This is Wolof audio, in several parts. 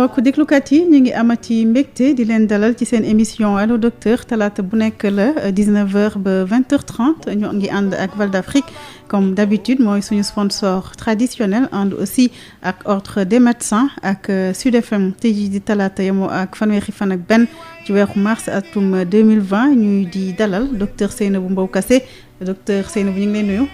mbokk déglukat yi ñu ngi amati mbégte di leen dalal ci seen émission Allo Docteur talaata bu nekk la 19h ba 20h30 ñu ngi ànd ak Val d'Afrique comme d'habitude mooy suñu sponsor traditionnel ànd aussi ak ordre des médecins ak Sud FM tey jii di talaata yemoo ak fanweeri fan ak benn ci weeru mars atum 2020 ñuy di dalal docteur Seynabou Mbow Kassé docteur Seynabou ñu ngi lay nuyu.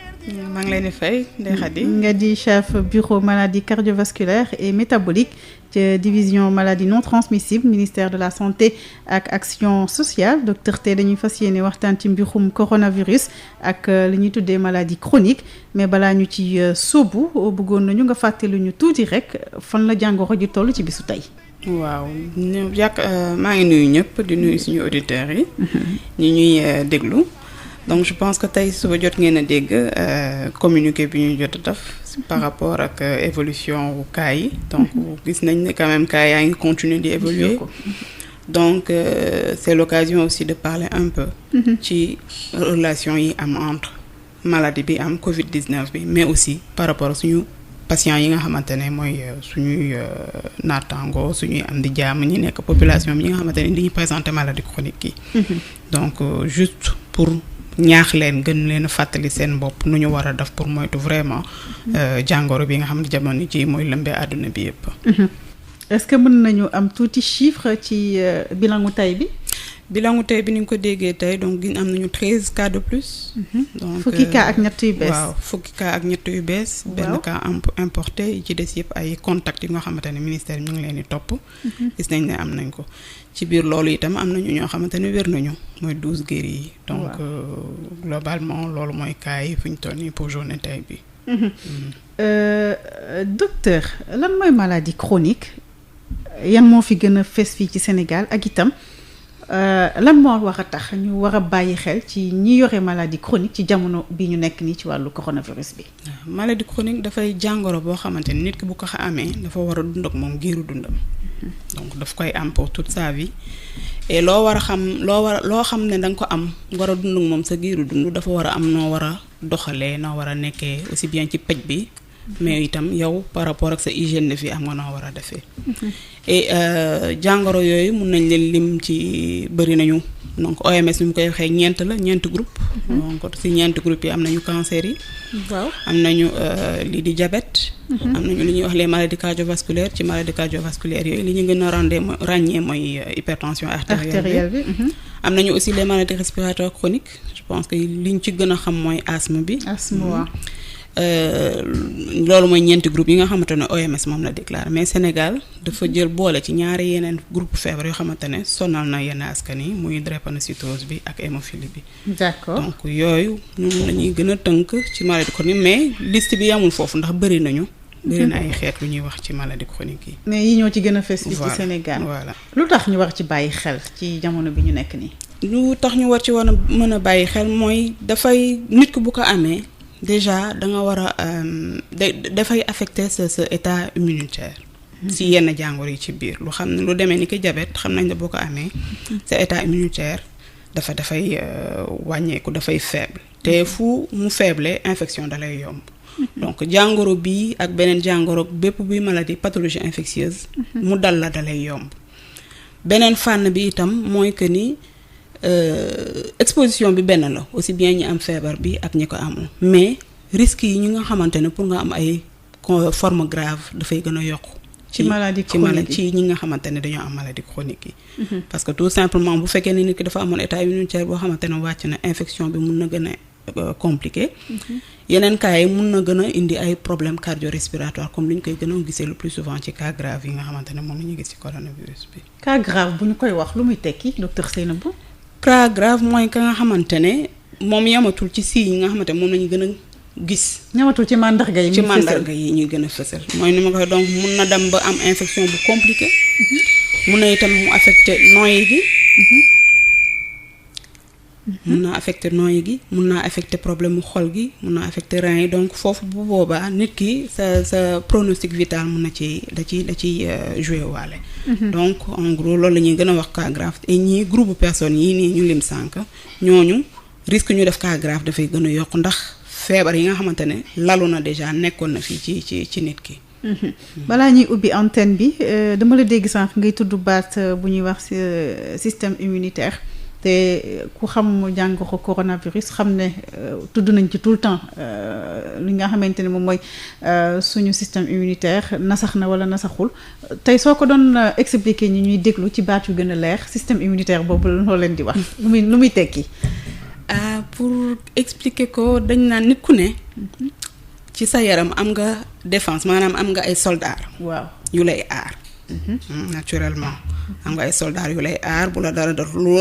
maa ngi leen di fay Ndeye Khady. nga di chef bureau maladie cardiovasculaire et métabolique ci division maladie non transmissible ministère de la santé ak action sociale docteur tey dañuy fas yéene waxtaan ci mbirum coronavirus ak li ñuy tuddee maladie chronique mais balaa ñu ci sóobu bëggoon nañu nga fàttali ñu tuuti rek fan la jàngoro ji toll ci bisu tey. waaw maa ngi nuyu ñëpp di nuyu suñu auditeurs yi. ñi ñuy déglu. donc je pense que tey suba jot ngeen a dégg communiqué bi ñu jot a def par rapport ak évolution wu cas yi donc gis nañ ne quand même cas yaa ngi continuer di évoluer donc c'est l'occasion aussi de parler un peu ci relation yi am entre maladie bi am Covid-19 bi mais aussi par rapport ak suñu patients yi nga xamante ne mooy suñuy naataango suñuy am di jàmm ñi nekk population bi ñi nga xamante ne dañuy présenter maladie chronique yi donc juste pour ñaax leen gën leen a fàttali seen bopp nu ñu war a def pour moytu vraiment jàngoro bi nga xam ne jamono ji mooy lëmbee àdduna bi yëpp. est-ce que mën nañu am tuuti chiffre ci bilangu tey bi. bilangu tey bi ni nga ko déggee tey donc am nañu 13 cas de plus. donc fukki cas ak ñett yu bees. waaw fukki cas ak ñett yu bees. benn cas importé yi ci des yëpp ay contacts yi nga xamante ne ministère bi ñu ngi leen di topp. gis nañ ne am nañ ko. ci biir loolu itam am nañu ñoo xamante ne wér nañu mooy 12 guéris yi. donc globalement loolu mooy cas yi fu ñu toll nii pour journée tey bi. docteur lan mooy maladie chronique yan moo fi gën a fes fii ci Sénégal ak itam lan moo war a tax ñu war a bàyyi xel ci ñi yore maladie chronique ci jamono bi ñu nekk nii ci wàllu coronavirus bi. maladie chronique dafay jàngoro boo xamante ni nit ki bu ko amee dafa war a dund ak moom giiru dundam. donc daf koy am pour toute sa vie et loo war a xam loo xam ne da nga ko am war a dund ak moom sa giiru dund dafa war a am noo war a doxalee noo war a nekkee aussi bien ci paj bi mais itam yow par rapport ak sa hygiène de vie am nga noo war a defee. et jàngoro yooyu mun nañ leen lim ci bëri nañu donc OMS ni mu koy waxee ñeenti groupe donc si ñeenti groupe yi am nañu cancer yi. waaw am nañu lii di diabète. am nañu li ñuy wax les maladies cardiovasculaires ci maladies cardiovasculaires yooyu li ñu gën a ràññee mooy hypertension artérielle bi. am nañu aussi les maladies respiratoires chroniques je pense que liñ ci gën a xam mooy asthme bi. asthme waaw. loolu mooy ñeenti groupe yi nga xamante ne OMS moom la déclaré mais Sénégal dafa jël boole ci ñaari yeneen groupe feebar yoo xamante ne sonal na yenn askan yi muy drépanocytose bi ak hémophilie bi. d'accord donc yooyu ñun lañuy gën a tënk ci maladie chronique mais liste bi yamul foofu ndax bëri nañu. bëri na ay xeet lu ñuy wax ci maladie chronique yi. mais yi ñoo ci gën a fës fii ci Sénégal. voilà lu tax ñu war ci bàyyi xel ci jamono bi ñu nekk nii. lu tax ñu war ci war a mën a bàyyi xel mooy dafay nit ku bu ko amee. déjà da nga war a dafay affecter sa état immunitaire. si yenn jàngoro yi ci biir lu xam ne lu demee ni ki diabète xam nañ ne boo ko amee. sa état immunitaire dafay wàññeeku dafay faible. te fu mu faible infection da lay yomb. donc jàngoro bii ak beneen jàngoro bépp buy maladie pathologie infectieuse. mu dal la da lay yomb. beneen fànn bi itam mooy que ni. exposition bi benn la aussi bien ñi am feebar bi ak ñi ko amul mais risques yi ñi nga xamante ne pour nga am ay forme grave dafay gën a yokku ci maladie chronique ci ñi nga xamante ne dañoo am maladie chronique yi parce que tout simplement bu fekkee ne nit ki dafa amoon état immunitaire boo xamante ne wàcc na infection bi mun na gën a compliqué yeneen cas yi mun na gën a indi ay problèmes cardio-respiratoires comme li ñu koy gën a gisee le plus souvent ci cas grave yi nga xamante ne moom la ñuy gis ci coronavirus bi. cas grave bu ñu koy wax lu muy tekki docteur Seynabou. cas grave mooy ka nga xamante ne moom yamatul ci signes yi nga xamante ne moom la ñu gën a gis. ñamatul ci mandarga yi. ci mandarga yi ñuy gën a fësal. mooy ni ma ko donc mun na dem ba am infection bu compliquée. mun na itam mu affecté noyyi gi. mun naa affecté noyyi gi mun naa affecté problème mu xol gi mun naa affecté rein yi donc foofu bu boobaa nit ki sa pronostic vital mun na da ciy joué waale. donc en gros loolu la ñuy gën a wax cas grave et ñii groupe personnes yii nii ñu lim sànq ñooñu risque ñu def cas grave dafay gën a yokk ndax feebar yi nga xamante ne lalu na déjà nekkoon na fii ci nit ki. balaa ñuy ubbi antenne bi dama la dégg sànq ngay tudd baat bu ñuy wax système immunitaire te ku xam jàngoro coronavirus xam ne tudd nañ ci tout le temps li nga xamante ne moom mooy suñu système immunitaire nasax na wala nasaxul tey soo ko doon expliquer ñi ñuy déglu ci baat yu gën a leer système immunitaire boobu loo leen di wax lu muy tekki. Pour expliquer ko dañ naan nit ku ne ci sa yaram am nga défense maanaam am nga ay soldats. waaw yu lay aar. Naturellement. am nga ay soldats yu lay aar bu la dara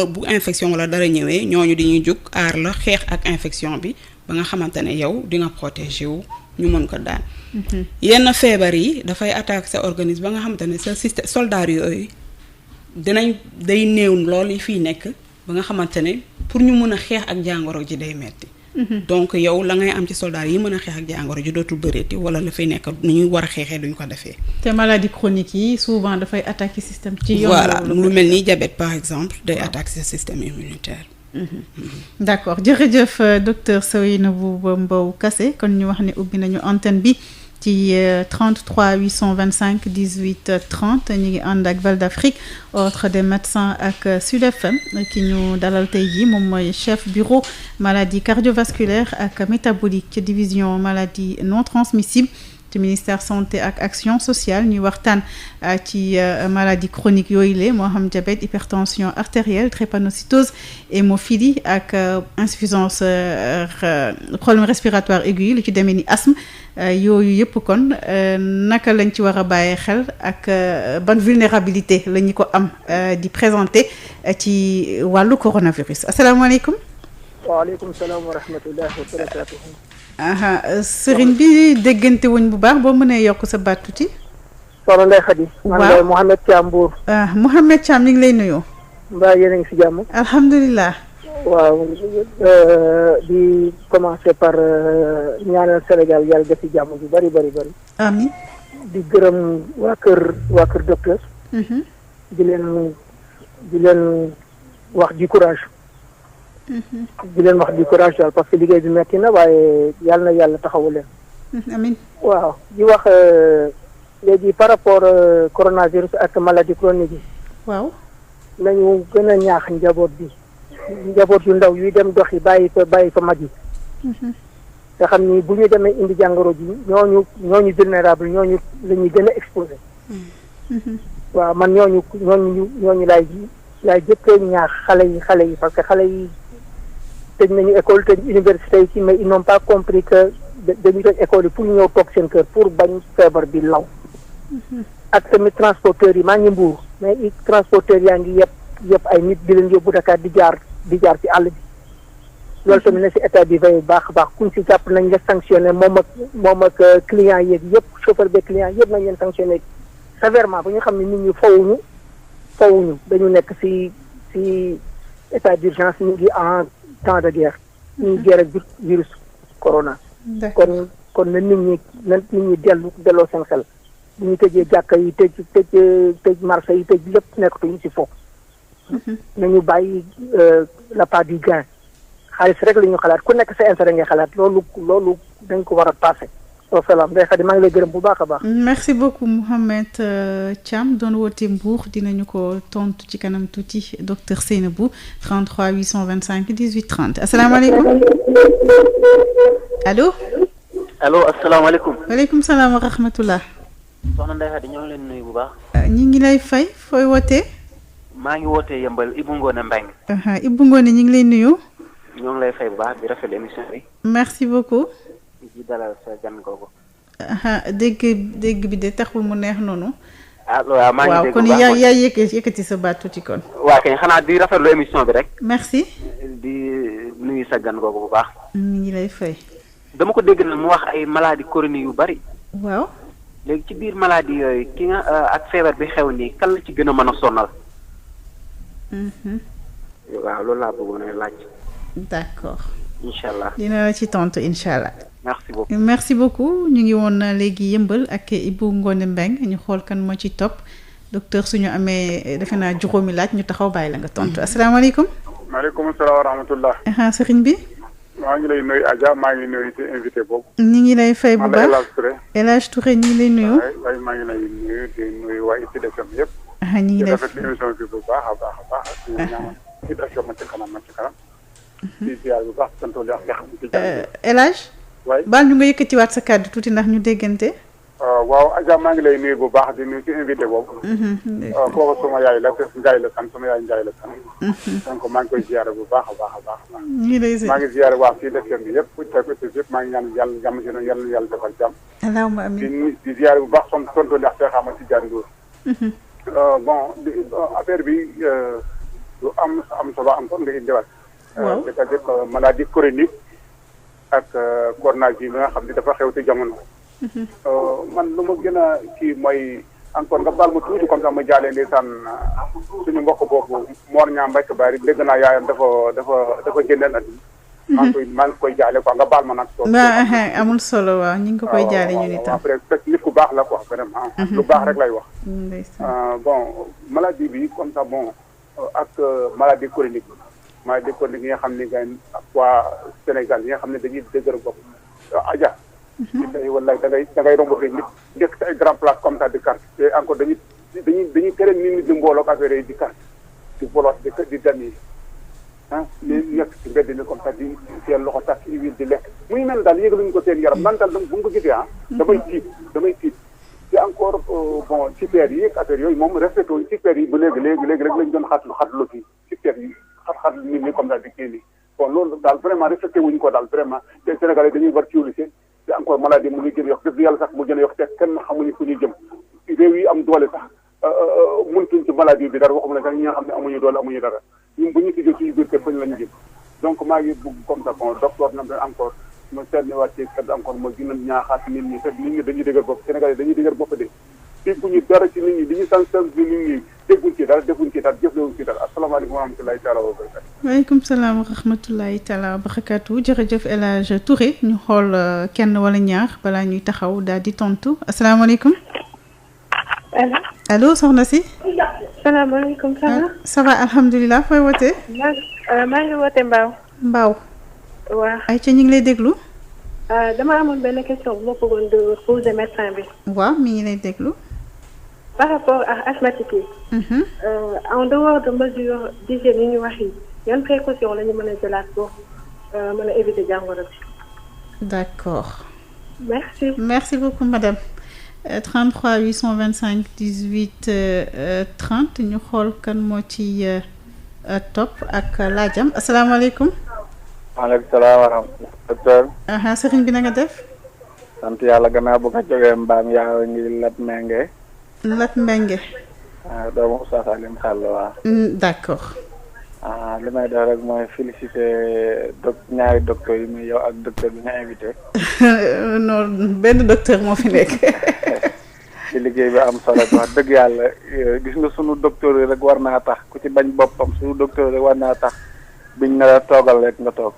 bu infection wala dara ñëwee ñooñu di ñuy jug aar la xeex ak infection bi ba nga xamante ne yow di nga protéger wu ñu mën ko daan. yenn feebar yi dafay attaquer sa organisme ba nga xamante ne sa système soldats yooyu day néew lool yi fiy nekk ba nga xamante ne pour ñu mën a xeex ak jàngoro ji day metti. donc yow la ngay am ci soldats yi mën a xeex ak jàngoro ji dootul bëreeti wala la fay nekk ni ñuy war a xeexee duñ ko defee. te maladie chronique yi souvent dafay attaquer système. ci yoon voilà lu mel ni diabète par exemple day attaquer sa système immunitaire. d'accord jërëjëf docteur Seynabou Mbow Kassé kon ñu wax ne ubbi nañu antenne bi ci 33 825 18 30 ñu ngi ànd ak Val d'Afrique ordre des médecins ak Sud FM ki ñu dalal tey jii moom mooy chef bureau maladie cardiovasculaire ak métabolique ci division maladie non transmissible ci ministère santé ak action sociale ñuy waxtaan ci maladie chronique yooyu la moo xam diabète hypertension artérielle drépanocytose hémophilie ak insuffisance problème respiratoire aigu lu ci demee ni asthme yooyu yëpp kon naka lañ ci war a bàyyee xel ak ban vulnérabilité la ñu ko am di présenter ci wàllu coronavirus asalaamaaleykum. waaleykum salaam wa rahmatullahi wa barakatuhu. sëriñ bi déggante wuñ bu baax boo mënee yokk sa baat tuuti. soxna Ndeye Khady. waaw man la Mouhamed Thiam Mbour. Mouhamed Thiam ñu ngi lay nuyu. mbaa yéen a ngi si jàmm. alhamdulilah. waaw di commencer par ñaanal Sénégal yàlla def ci jàmm bu bari. amiin. di gërëm waa kër docteur. di leen wax du courage. di leen wax du courage daal parce que liggéey bi metti na waaye yàlla na yàlla taxawu leen. amiin. waaw di wax léegi par rapport coronavirus ak maladie chronique yi. waaw. nañu gën a ñaax njaboot yu ndaw yuy dem dox yi bàyyi fa mag yi. nga xam ni bu ñu demee indi jàngoro ji ñooñu vulnérable ñooñu la ñuy gën a exposé. waaw man ñooñu laay jëkkee ñaax xale yi parce que xale yi tëj nañu école tëj université yi ci mais ils n'ont pas compris que dañu tëj école yi pour ñu ñëw toog seen kër pour bañ feebar bi law. ak tamit transporteurs yi maa ngi Mbuur mais transporteurs yaa ngi yëpp ay nit di leen yóbbu Dakar di jaar ci àll bi loolu tamit na si état bi veille baax a baax kuñ si jàpp nañ la sanctionné moom ak client yeeg yëpp chauffeur be client yëpp nañ leen sanctionné sévèrement ba ñu xam ne nit ñi fowuñu dañu nekk si état d'urgence ñu ngi en temps de guerre ñu ngi guerre ak virus corona kon na nit ñi delloo seen xel bu ñu tëjee jàkka yi tëj marché yi tëj lépp nekkatuñu si foofu nañu bàyyi la part du gain xaalis rek la ñu xalaat ku nekk sa intérêt ngay xalaat loolu dañ ko war a passé salaam Ndeye Khady maa ngi lay gërëm bu baax a baax. merci beaucoup Mouhamed Thiam doon woote Mbour dinañu ko tontu ci kanam tuuti docteur Seynabou 33 825 18 30 asalaamaaleykum allo. allo asalaamaaleykum. waaleykum salaam wa rahmatullah. soxna Ndeye Khady ñoo ngi leen nuyu bu baax. ñi ngi lay fay fooy wootee. maa ngi wootee Yëmbal Ibou Ngone Mbengue. Ibou Ngone ñi ngi lay nuyu. ñoo ngi lay fay bu baax di rafetlu émission bi. merci beaucoup. di dalal sa gan googu. dégg bi de taxul mu neex noonu. waaw maa ngi dégg bu baax waaw kon yaa yëkkati sa baat tuuti kon. waa kay xanaa di rafetlu émission bi rek. merci. di nuyu sa gan googu bu baax. ñu ngi lay fay. dama ko dégg na mu wax ay maladie chronique yu bari. waaw. léegi ci biir maladie yooyu ki nga ak feebar bi xew nii kan la ci gën a mën a sonal. waaw loolu laa bëggoon a laaj. d'accord. incha allah dina la ci tontu incha allah. merci beaucoup ñu ngi woon léegi Yëmbal ak Ibou Ngone Mbengue ñu xool kan moo ci topp docteur suñu amee defe naa juróomi laaj ñu taxaw bàyyi la nga tontu asalaamaaleykum. maaleykum salaam wa rahmatullah. sëriñ bi. maa ngi lay nuyu Adja maa ngi nuyu ci invité boobu. ñu ngi lay fay bu baax El Hadj Touré. El Hadj Touré ñu ngi lay nuyu. waaye maa ngi lay nuyu di nuyu waa Sud FM yëpp. ñu ngi lay rafetlu émission bi bu baax a baax a baax. di ñaanal Sud FM ma ci kanam ma ci kanam. di ziar bu baax sant li wax xam ci jàmm. El Hadj. waay baal ñu nga yëkkatiwaat sa kàddu tuuti ndax ñu déggante. waaw Adja maa ngi lay nuyu bu baax di nuyu ci invité boobu. kooku suma yaay la te Ndiaye la sant suma yaay Ndiaye la sant. donc maa ngi koy ziare bu baax a baax a baax. ñu ngi lay maa ngi ziare waa fii def bi yëpp bu teg yëpp maa ngi ñaan yàlla jàmm si yàlla defal jàmm. allahumma amiin di ziare bu baax tontu ndax te xama ci jaan Ndour. bon affaire bi lu am solo encore nga indiwaat. waaw c'est-à-dire que maladie chronique ak coronavirus bi nga xam ne dafa xew ci jamono. man lu ma gën a kii mooy encore nga baal ma tuuti comme ça ma jaalee ndeysaan suñu mbokk boobu Mor Niang Mbacke Bari dégg naa yaayam dafa génneen at maa ngi koy jaale quoi nga baal ma nag. amul solo waaw ñu ngi ko koy jaale ñun itam. après fekk nit ku baax la quoi vraiment. lu baax rek lay wax. bon maladie bi comme ça bon ak maladie chronique yi nga xam ne gars waa Sénégal yi nga xam ne dañuy dëgër bopp Adja. wallaay da ngay romb fii nit nekk ci ay grand place comme ça di carte te encore dañuy tere nit ñi di mbooloo ak affaire yi di carte di bolot di dem yi li nekk ci mbedd mi comme ça di seen loxo tax ci huile di lekk muy mel daal yëgaluñu ko seen yaram man daal bu nga ko gisee damay tiit te encore bon super yi ak affaire yooyu moom respecté wuñ super yi ba léegi rek lañ doon xatlu kii super yi xat nit ñi comme ça di kii nii bon loolu daal vraiment respecté wuñ ko daal vraiment te Sénégalais dañuy war civilisé te encore maladie mu ngi gën a yokk dëgg yàlla sax mu gën a yokk te kenn xamuñu fu ñuy jëm réew yi am doole sax mëntuñ ci maladie bi dara waxuma ne sax ñi nga xam ne amuñu doole amuñu dara ñun bu ñu si jël suñu biir kër fañ lañu jëm donc maa ngi bugg comme ça bon docteur na encore ma seetlu waat ci kat encore ma gën a ñaaxaat nit ñi te nit ñi dañuy dëgër bopp Sénégal yi dañuy dëgër bopp de dégguñu dara ci nit ñi li ñu sensibiliser nit ñi dégguñ ci dara defuñ ci dara jëflewuñ ci dara asalaamaaleykum wa rahmatulahi taala wa barakatu. waaleykum salaam wa rahmatulahi taala wa barakatu jërëjëf El Hadj Touré ñu xool kenn wala ñaar balaa ñuy taxaw daal di tontu asalaamaaleykum. allo soxna si. salaamaaleykum ça va. ça va alhamdulilah fooy wootee. maa ngi wootee Mbao. Mbao. waaw. ayca ñu ngi lay déglu. dama amoon benn question bu ma bëggoon de poser médecin bi. waaw mi ngi lay déglu. par rapport ak asthmatique yi. en dehors de mesures d'hygiène yi ñu wax yi yan précaution la ñu mën a jëlaat pour mën a éviter jàngoro bi. d'accord. merci beaucoup madame. 33 825 18 30 ñu xool kan moo ci topp ak laajam asalaamaaleykum. maaleykum salaam wa rahmatulah. docteur. sëriñ bi na nga def. sant yàlla gannaaw bu ko jógee mbaam yaa ngi Lat Mbengue. Lat Mbengue. doomu Oustaz Alioune Sall waa. d'accord. li may def rek mooy féliciter ñaari docteur yi muy yow ak docteur bi nga invité. non benn docteur moo fi nekk. ci liggéey bi am solo wax dëgg yàlla gis nga sunu docteur yi rek war naa tax ku ci bañ boppam sunu docteur yi rek war naa tax biñ na la toogal rek nga toog.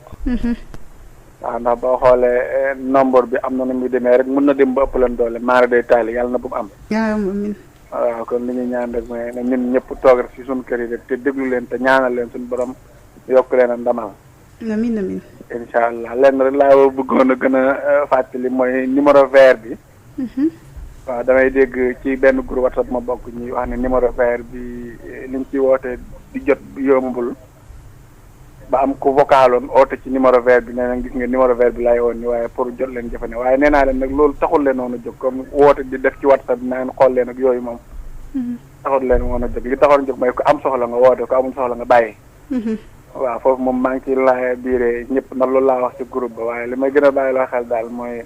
waaw ndax boo xoolee nombre bi am na nu muy demee rek mën na dem ba ëpp leen doole maara day taali yàlla na bu mu am. waaw kon li ñuy ñaan rek mooy ne ñun ñëpp toog rek ci suñu kër yi rek te déglu leen te ñaanal leen suñu borom yokk leen a ndamal. amiin. incha allah lenn rek laa bëggoon a gën a fàttali mooy numéro vert bi. waaw damay dégg ci benn groupe WhatsApp ma bokk ñuy wax ne numéro vert bi liñ ci woote di jot yombul ba am ku vocaloon oote ci numéro vert bi nee na gis nga numéro vert bi laay woon ni waaye pour jot leen jëfandikoo waaye nee naa leen nag loolu taxul leen woon a jóg comme woote di def ci WhatsApp bi naan xool leen ak yooyu moom. taxul leen woon a jóg li taxoon jóg mooy ku am soxla nga woote ku amul soxla nga bàyyi. waaw foofu moom maa ngi ciy laaj biiree ñëpp ndax loolu laa wax ci groupe ba waaye li may gën a bàyyi loo xel daal mooy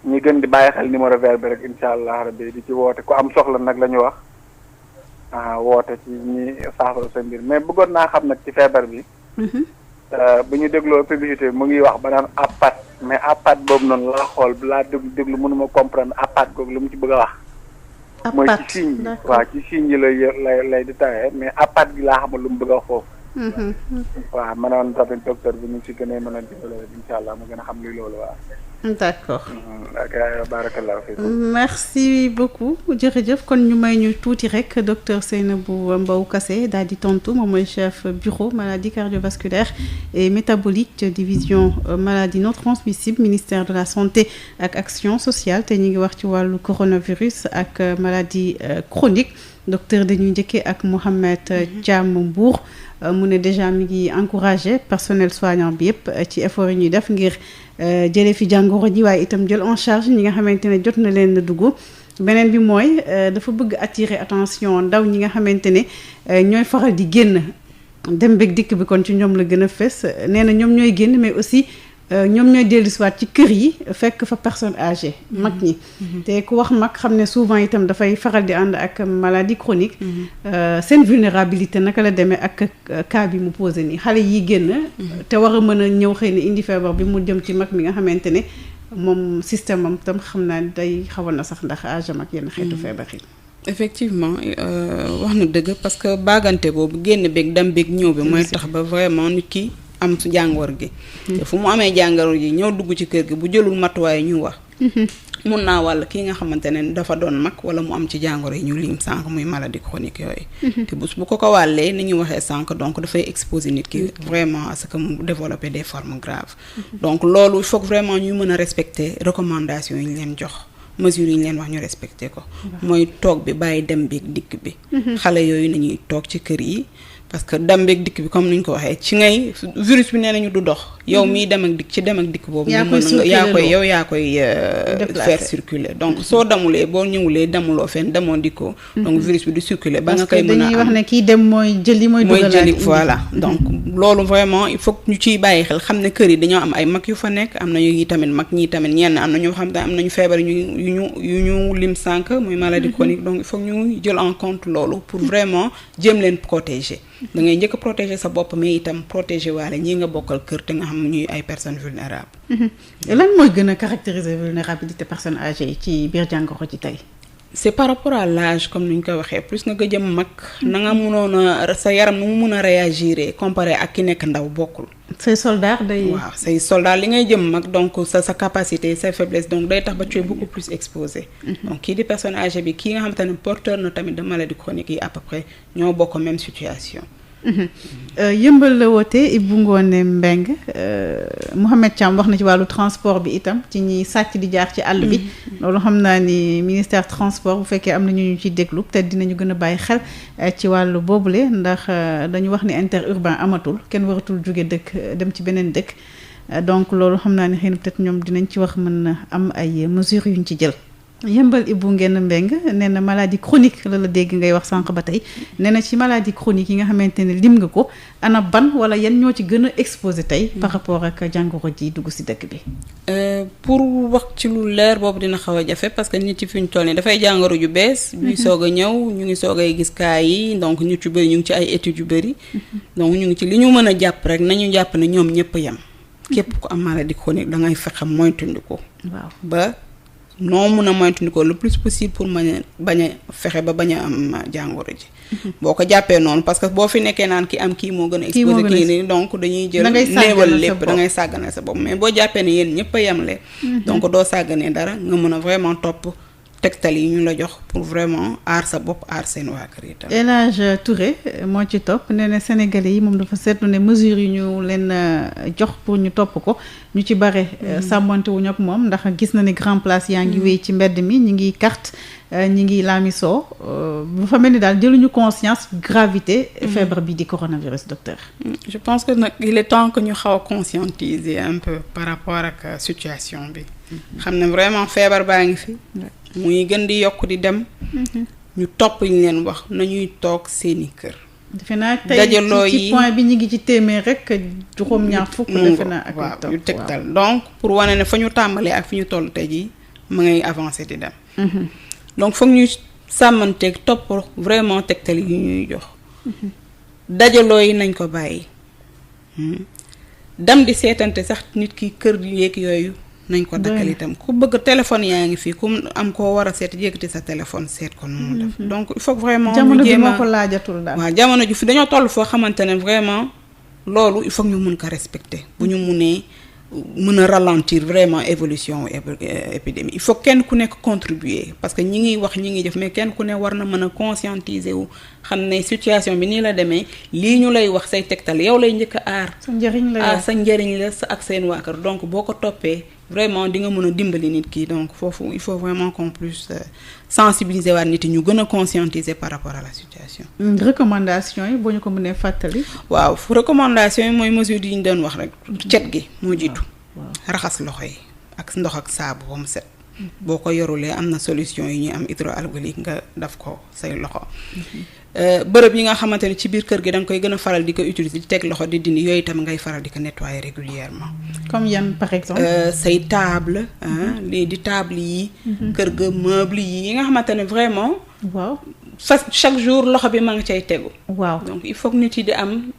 ñi gën di bàyyi xel numéro vert bi rek incha allah rabbi di ci woote ku am soxla nag la ñu wax. woote ci ñi saafara sa mbir mais bëggoon naa xam nag ci feebar bi. bu ñu dégloo publicité bi mu ngi wax ba naan apat mais apat boobu noonu laa xool laa déglu mënuma comprendre apat googu lu mu ci bëgg a wax. mooy ci signe yi waaw ci signe yi lay détaillé mais apat gi laa xamul lu mu bëgg a wax foofu. waaw ma ne woon tamit docteur bi ñu si gënee mën a dimbale incha allah mu gën a xam li loolu waaw. d'accord. ok barakallahu fiikum. merci beaucoup jërëjëf kon ñu may ñu tuuti rek docteur Seynabou Mbow Kassé daal di tontu moom mooy chef bureau maladie cardiovasculaire et métabolique division maladie non transmissible ministère de la santé ak action sociale te ñu ngi wax ci wàllu coronavirus ak maladie chronique docteur dañuy njëkkee ak Mohamed Thiam Mbour. mu ne déjà mi ngi encouragé personnel soignant bi yëpp ci effort yi ñuy def ngir jëlee fi jàngoro ji waaye itam jël en charge ñi nga xamante ne jot na leen dugg beneen bi mooy dafa bëgg attirer attention ndaw ñi nga xamante ne ñooy faral di génn dem beeg dikk bi kon ci ñoom la gën a fës nee na ñoom ñooy génn mais aussi ñoom ñooy dellusiwaat ci kër yi fekk fa personne âgée mag ñi te ku wax mag xam ne souvent itam dafay faral di ànd ak maladie chronique seen vulnérabilité naka la demee ak cas bi mu posé nii xale yi génn te war a mën a ñëw xëy na indi feebar bi mu jëm ci mag mi nga xamante ne moom système am tam xam naa day xawoon na sax ndax âge am ak yenn xeetu feebar yi effectivement wax na dëgg parce que baagante boobu génn beeg dem beeg ñëw bi mooy tax ba vraiment nit ki am su jàngoro gi te fu mu amee jàngoro ji ñëw dugg ci kër gi bu jëlul matuwaay ñu wax mun naa wàll kii nga xamante ne dafa doon mag wala mu am ci jàngoro yi ñu lim sànq muy maladie chronique yooyu te bu ko wàllee ni ñu waxee sànq donc dafay exposer nit ki vraiment à ce que mu développer des formes graves donc loolu il faut vraiment ñu mën a respecter recommandations yi ñu leen jox mesures yi ñu leen wax ñu respecter ko mooy toog bi bàyyi dem bi dikk bi xale yooyu nañuy toog ci kër yi parce que dem beeg dikk bi comme ni ñu ko waxee ci ngay virus bi nee nañu du dox yow miy dem ak dikk ci dem ak dikk boobu yaa koy faire circuler donc soo demulee boo ñëwulee demuloo fenn demoo dikkoo donc virus bi du circuler ba nga koy mën a am dañuy wax ne kii dem mooy jëli voilà donc loolu vraiment il faut ñu ciy bàyyi xel xam ne kër yi dañoo am ay mag yu fa nekk am nañu tamit mag ñii tamit ñenn am na ñoo xam ne am nañu feebar yu ñu lim sànq muy maladie chronique donc il faut ñu jël en compte loolu pour vraiment jéem leen protéger da ngay njëkk a protéger sa bopp mais itam protéger waale ñii nga bokkal kër te nga xam ñuy ay personnes vulnérables. lan mooy gën a caractériser vulnérabilité personnes âgées yi ci biir jàngoro ji tey. c'est par rapport à l'âge comme ni ñu ko waxee plus nga gëjëm mag na nga mënoon a sa yaram nu mu mën a réagir comparé ak ki nekk ndaw bokkul. say soldats day. waaw say soldats li ngay jëm mag donc sa capacité sa faiblesse donc day tax ba tu es beaucoup plus exposé. donc kii di personne âgée bi kii nga xamante ne porteur na tamit de maladie chronique yi à peu près ñoo bokk même situation. yëmbal la woote Ibou Ngoné Mbengue Mouhamed Thiam wax na ci wàllu transport bi itam ci ñi sàcc di jaar ci àll bi loolu xam naa ni ministère transport bu fekkee am na ñu ci déglu te dinañu gën a bàyyi xel ci wàllu boobule ndax dañu wax ni interurbain amatul kenn waratul jóge dëkk dem ci beneen dëkk donc loolu xam naa ni xëy na peut-être ñoom dinañ ci wax mën na am ay mesures yuñ ci jël. yëmbal Ibou Ngoné Mbengue nee na maladie chronique la dégg ngay wax sànq ba tey nee na ci maladie chronique yi nga xamante ne lim nga ko ana ban wala yan ñoo ci gën a exposé tey par rapport ak jàngoro ji dugg si dëkk bi. pour wax ci lu leer boobu dina xaw a jafe parce que nit ci fi ñu toll nii dafay jàngoro ju bees. ñuy soog a ñëw ñu ngi soog ay gis cas yi donc ñu ci bëri ñu ngi ci ay études yu bëri. donc ñu ngi ci li ñu mën a jàpp rek nañu jàpp ne ñoom ñëpp yem. képp ku am maladie chronique da ngay fexe moytundi ko. waaw ba. noo mun a moytandikoo le plus possible pour bañ a fexe ba bañ a am jàngoro ji. boo ko jàppee noonu parce que boo fi nekkee naan ki am kii moo gën a exposé kii nii donc dañuy jël néewal lépp da ngay sàggane sa bopp mais boo jàppee ne yéen ñëpp a yemle donc doo sàgganee dara nga mën a vraiment topp tegtal yi ñu la jox pour vraiment aar sa bopp aar seen waa kër yi tamit. El Hadj Touré moo ci topp nee na Sénégalais yi moom dafa seetlu ne mesures yi ñu leen jox pour ñu topp ko ñu ci bare sàmmante wuñu ak moom ndax gis na ni grand place yaa ngi wéy ci mbedd mi ñi ngi carte ñi ngi laamisoo bu fa mel ni daal jëluñu conscience gravité feebar bi di coronavirus docteur. je pense que nag il est temps que ñu xaw a conscientiser un peu par rapport ak situation bi xam ne vraiment feebar baa ngi fi muy gën di yokk di dem ñu topp ñu leen wax nañuy toog seeni kër defe naa tey ci point bi ñu ngi ci téeméer rek juróom-ñaar fukk defe naa ak waaw yu tegtal donc pour wane ne fa ñu tàmbalee ak fi ñu toll tey jii ma ngay avancer di dem donc foog ñuy sàmmanteeg topp vraiment tegtal yi ñuy jox dajaloo yi nañ ko bàyyi dem di seetante sax nit ki kër yeeg yooyu nañ ko dakkal itam ku bëgg téléphone yaa ngi fii ku am koo war a seet yëkkati sa téléphone seet ko nu mu def donc il faut vraiment jamono bi moo ko laajatul daal waaw jamono ji fi dañoo toll foo xamante ne vraiment loolu il faut ñu mun ko respecter bu ñu munee mën a ralentir vraiment évolution épidémie il faut kenn ku nekk contribuer parce que ñi ngi wax ñi ngi jëf mais kenn ku ne war na mën a conscientiser wu xam ne situation bi nii la demee lii ñu lay wax say tegtal yow lay njëkk a aar sa njëriñ la sa njëriñ la sa ak seen waa kër donc boo ko toppee vraiment di nga mën a dimbali nit ki donc foofu il faut vraiment qu'on puisse sensibiliser waat nit yi ñu gën a conscientiser par rapport à la situation. recommandation yi boo ñu ko mënee fàttali. waaw recommandation yi mooy mesure yi ñu doon wax rek. cet gi moo jiitu. raxas loxo yi ak ndox ak saabu ba mu set. boo ko yorulee am na solution yi ñuy am hydroalcoolique nga daf ko say loxo. bërëb yi nga xamante ne ci biir kër gi da nga koy gën a faral di ko utiliser di teg loxo di dindi yooyu itam ngay faral di ko nettoyer régulièrement. comme yan par exemple. say table lii di table yi. kër ga meuble yi nga xamante ne vraiment. waaw chaque jour loxo bi ma nga cay tegu. waaw donc il faut que nit yi di am.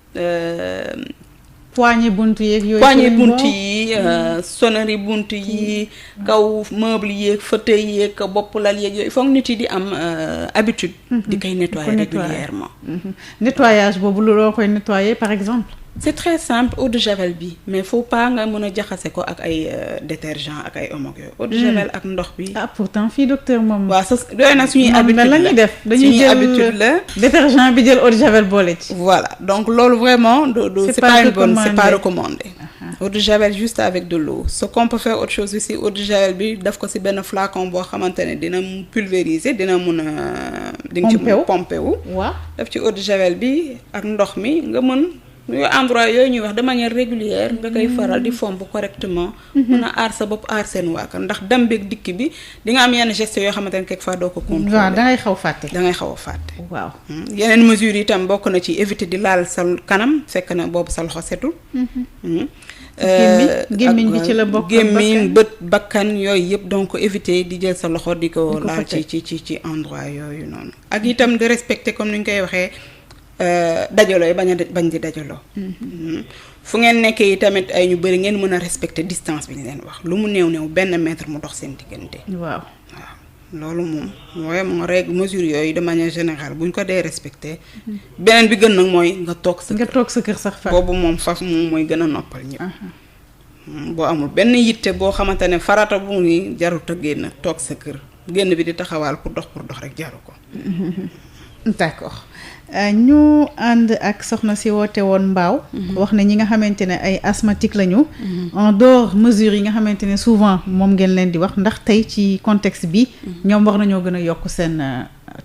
poignée buntu yeeg yooyu. poignée buntu yi sonnerie buntu yi kaw meuble yeeg fauteuil yeeg bopp lal yeeg yooyu il faut que nit yi di am habitude. di koy nettoyer régulièrement. nettoyage boobu loo koy nettoyer par exemple. c'est très simple eau de javel bi mais faut pas nga mën a jaxase ko ak ay détergent ak ay omo yooyu. eau de javel ak ndox bi. ah pourtant fii docteur moom. waaw sa doy na suñuy habitude la ñuy def dañuy jël habitude la. détergent bi jël eau de javel boole ci. voilà donc loolu vraiment c'est pas une bonne c'est pas recommandé. eau de javel juste avec de l'eau ce qu'on peut faire autre chose aussi eau de javel bi daf ko ci benn flacon boo xamante ne dina pulvériser dina mun a. di nga ci mun pomper wu. waaw daf ci eau de javel bi ak ndox mi nga mën. yooyu endroit yooyu ñuy wax de manière régulière nga koy faral di fomp correctement. mën a aar sa bopp aar seen waakar ndax dem beeg dikk bi di nga am yenn gestes yoo xamante ne quelquefois doo ko contrôler. waaw da ngay xaw fàtte. da ngay xaw a fàtte. waaw yeneen mesures yi itam bokk na ci éviter di laal sa kanam fekk na boobu sa loxo setul. gémmiñ bi ci la bokk gémmiñ bët bakkan yooyu yëpp donc éviter di jël sa loxo di ko laal ci endroit yooyu noonu. ak itam de respecter comme ni ñu koy waxee. dajaloo yi bañ di dajaloo. fu ngeen nekkee yi tamit ay ñu bëri ngeen mën a respecter distance bi ñu leen wax lu mu néew benn mètre mu dox seen diggante. waaw loolu moom vraiment règle mesure yooyu de manière générale bu ñu ko dee respecter. beneen bi gën nag mooy nga toog sa kër sax fa. boobu moom faf moom mooy gën a noppal ñëpp. boo amul benn yitte boo xamante ne farata bu ngi jarut a génn toog sa kër génn bi di taxawaal pour dox rek jaru ko. d'accord. ñu ànd ak soxna si woote woon mbaaw wax ne ñi nga xamante ne ay asthmatique lañu. en dehors mesures yi nga xamante ne souvent moom ngeen leen di wax ndax tey ci contexte bi ñoom war nañoo gën a yokk seen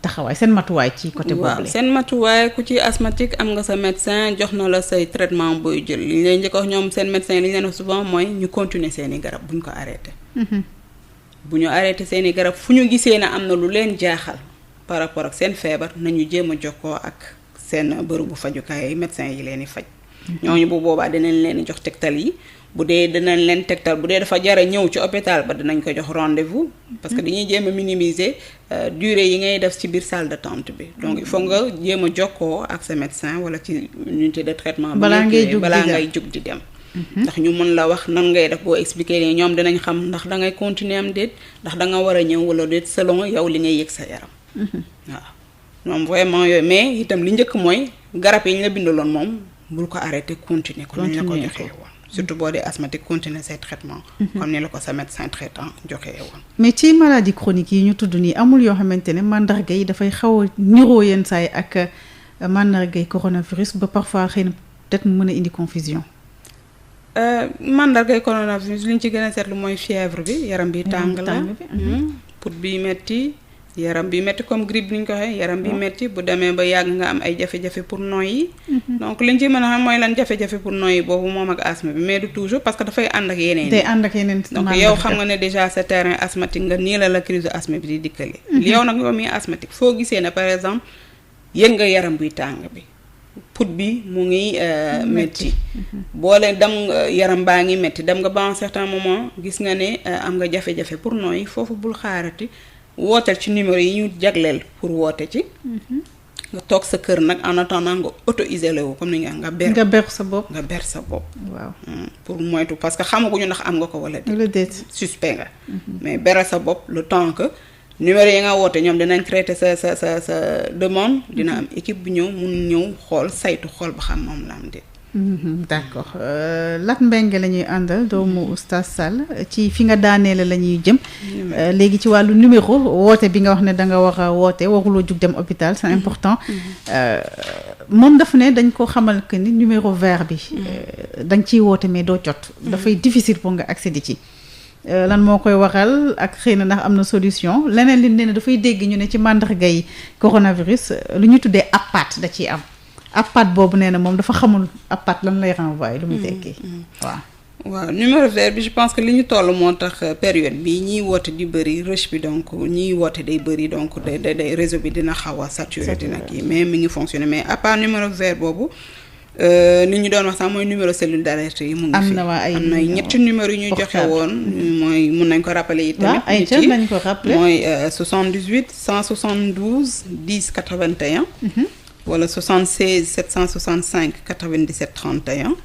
taxawaay seen matuwaay ci côté boobu. waaw seen matuwaay ku ci asthmatique am nga sa médecin jox na la say traitement booy jël li ñu lay njëkk wax ñoom seen médecin li ñu leen wax souvent mooy ñu continuer seeni garab bu ñu ko arrêté. bu ñu arrêté seeni garab fu ñu gisee ne am na lu leen jaaxal. par rapport ak seen feebar nañu jéem a jokkoo ak seen bërëbu fajukaay yi médecin yi leen di faj. ñooñu bu boobaa dinañ leen di jox tegtal yi bu dee dinañ leen tegtal bu dee dafa jara ñëw ci hôpital ba dinañ ko jox rendez-vous. parce que dañuy jéem a minimiser durée yi ngay def ci biir salle d'attente bi. donc il faut nga jéem a jokkoo ak sa médecin wala ci unité de traitement. balaa ngay jug di dem. ndax ñu mën la wax nan ngay def boo expliquer nii ñoom dinañ xam ndax da ngay continuer am déet ndax da nga war a ñëw wala déet selon yow li ngay yëg sa yaram. waaw ñoom vraiment yooyu mais itam li njëkk mooy garab yi ñu la bindaloon moom bul ko arrêté continuer ko ni la ko joxee woon surtout boo dee asthmatique continuer say traitement comme ni la ko sa médecin traitant joxee woon. mais ci maladie chronique yi ñu tudd nii amul yoo xamante ne mandarga yi dafay xaw a niroo yenn saay ak mandarga yi coronavirus ba parfois xëy na peut-être mu mën a indi confusion. mandarga yi coronavirus li ñu ci gën a seetlu mooy fièvre bi yaram bi tàng la put bi metti yaram bi metti comme grippe bi ñu ko waxee yaram bi metti bu demee ba yàgg nga am ay jafe-jafe pour noyyi. donc liñ ci mën a xam mooy lan jafe-jafe pour noyyi boobu moom ak asthme bi mais du toujours parce que dafay ànd ak yeneen. day ànd ak yeneen donc yow xam nga ne déjà sa terrain asthmatique nga nii la crise asthme bi di dikkale. yow nag yow mi asthmatique foo gisee ne par exemple yëg nga yaram buy tàng bi put bi mu ngi metti boole dem yaram baa ngi metti dem nga ba un certain moment gis nga ne am nga jafe-jafe pour noyyi foofu bul xaarati. wooteel ci numéro yi ñu jagleel pour woote ci. nga toog sa kër nag en attendant nga auto-isolé wu comme ni nga ber sa bopp. nga ber sa bopp. waaw pour moytu parce que xamaguñu ndax am nga ko wala déet. suspect nga. mais beral sa bopp le temps que numéro yi nga woote ñoom dinañ traité sa demande. dina am équipe bu ñëw mun ñëw xool saytu xool ba xam moom la am déet. d'accord Lat Mbengue la ñuy àndal doomu Oustaz Sall ci fi nga daaneel la ñuy jëm léegi ci wàllu numéro woote bi nga wax ne da nga war a woote waruloo jug dem hôpital c'est important moom daf ne dañ ko xamal que ni numéro vert bi da nga ciy woote mais doo jot dafay difficile pour nga accéder ci lan moo koy waral ak xëy na ndax am na solution leneen li ne dafay dégg ñu ne ci màndarga yi coronavirus lu ñuy tuddee APAT da ciy am APAT boobu nee na moom dafa xamul APAT lan lay renvoyer lu muy tekki waaw numéro vert bi je pense que li ñu toll moo tax période bi ñiy woote di bëri rush bi donc ñiy woote day bëri donc day réseau bi dina xaw a saturé dina kii mais mi ngi fonctionner mais à part numéro vert boobu li ñu doon wax sax mooy numéro cellule d'alerte yi mu ngi fi am na ñetti numéro yu ñuy joxe woon mooy mun nañ ko rappeler yi tamit nañ ko rappeler mooy 78 172 10 81 wala 76 765 97 31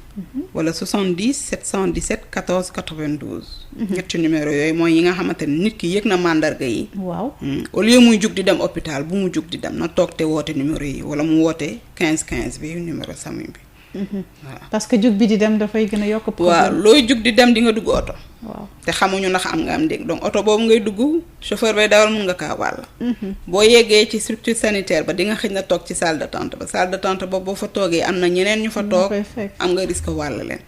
wala 70 717 14 92 ñetti numéro yooyu mooy yi nga xamante ne nit ki yëg na mandarga yi waaw au lieu muy jug di dem hôpital bu mu jug di dem na toog te woote numéro yi wala mu woote 15 15 bi numéro SAMU bi voilà parce que jug bi di dem dafay gën a yokk problème waaw looy jug di dem di nga dugg oto waaw te xamuñu ndax am nga am dégg donc oto boobu ngay dugg chauffeur bay dawal mun nga kaa wàll boo yeggee ci structure sanitaire ba di nga xëj na toog ci salle d'attente ba salle d'attente ba boo fa toogee am na ñeneen ñu fa toog am nga risque wàll leen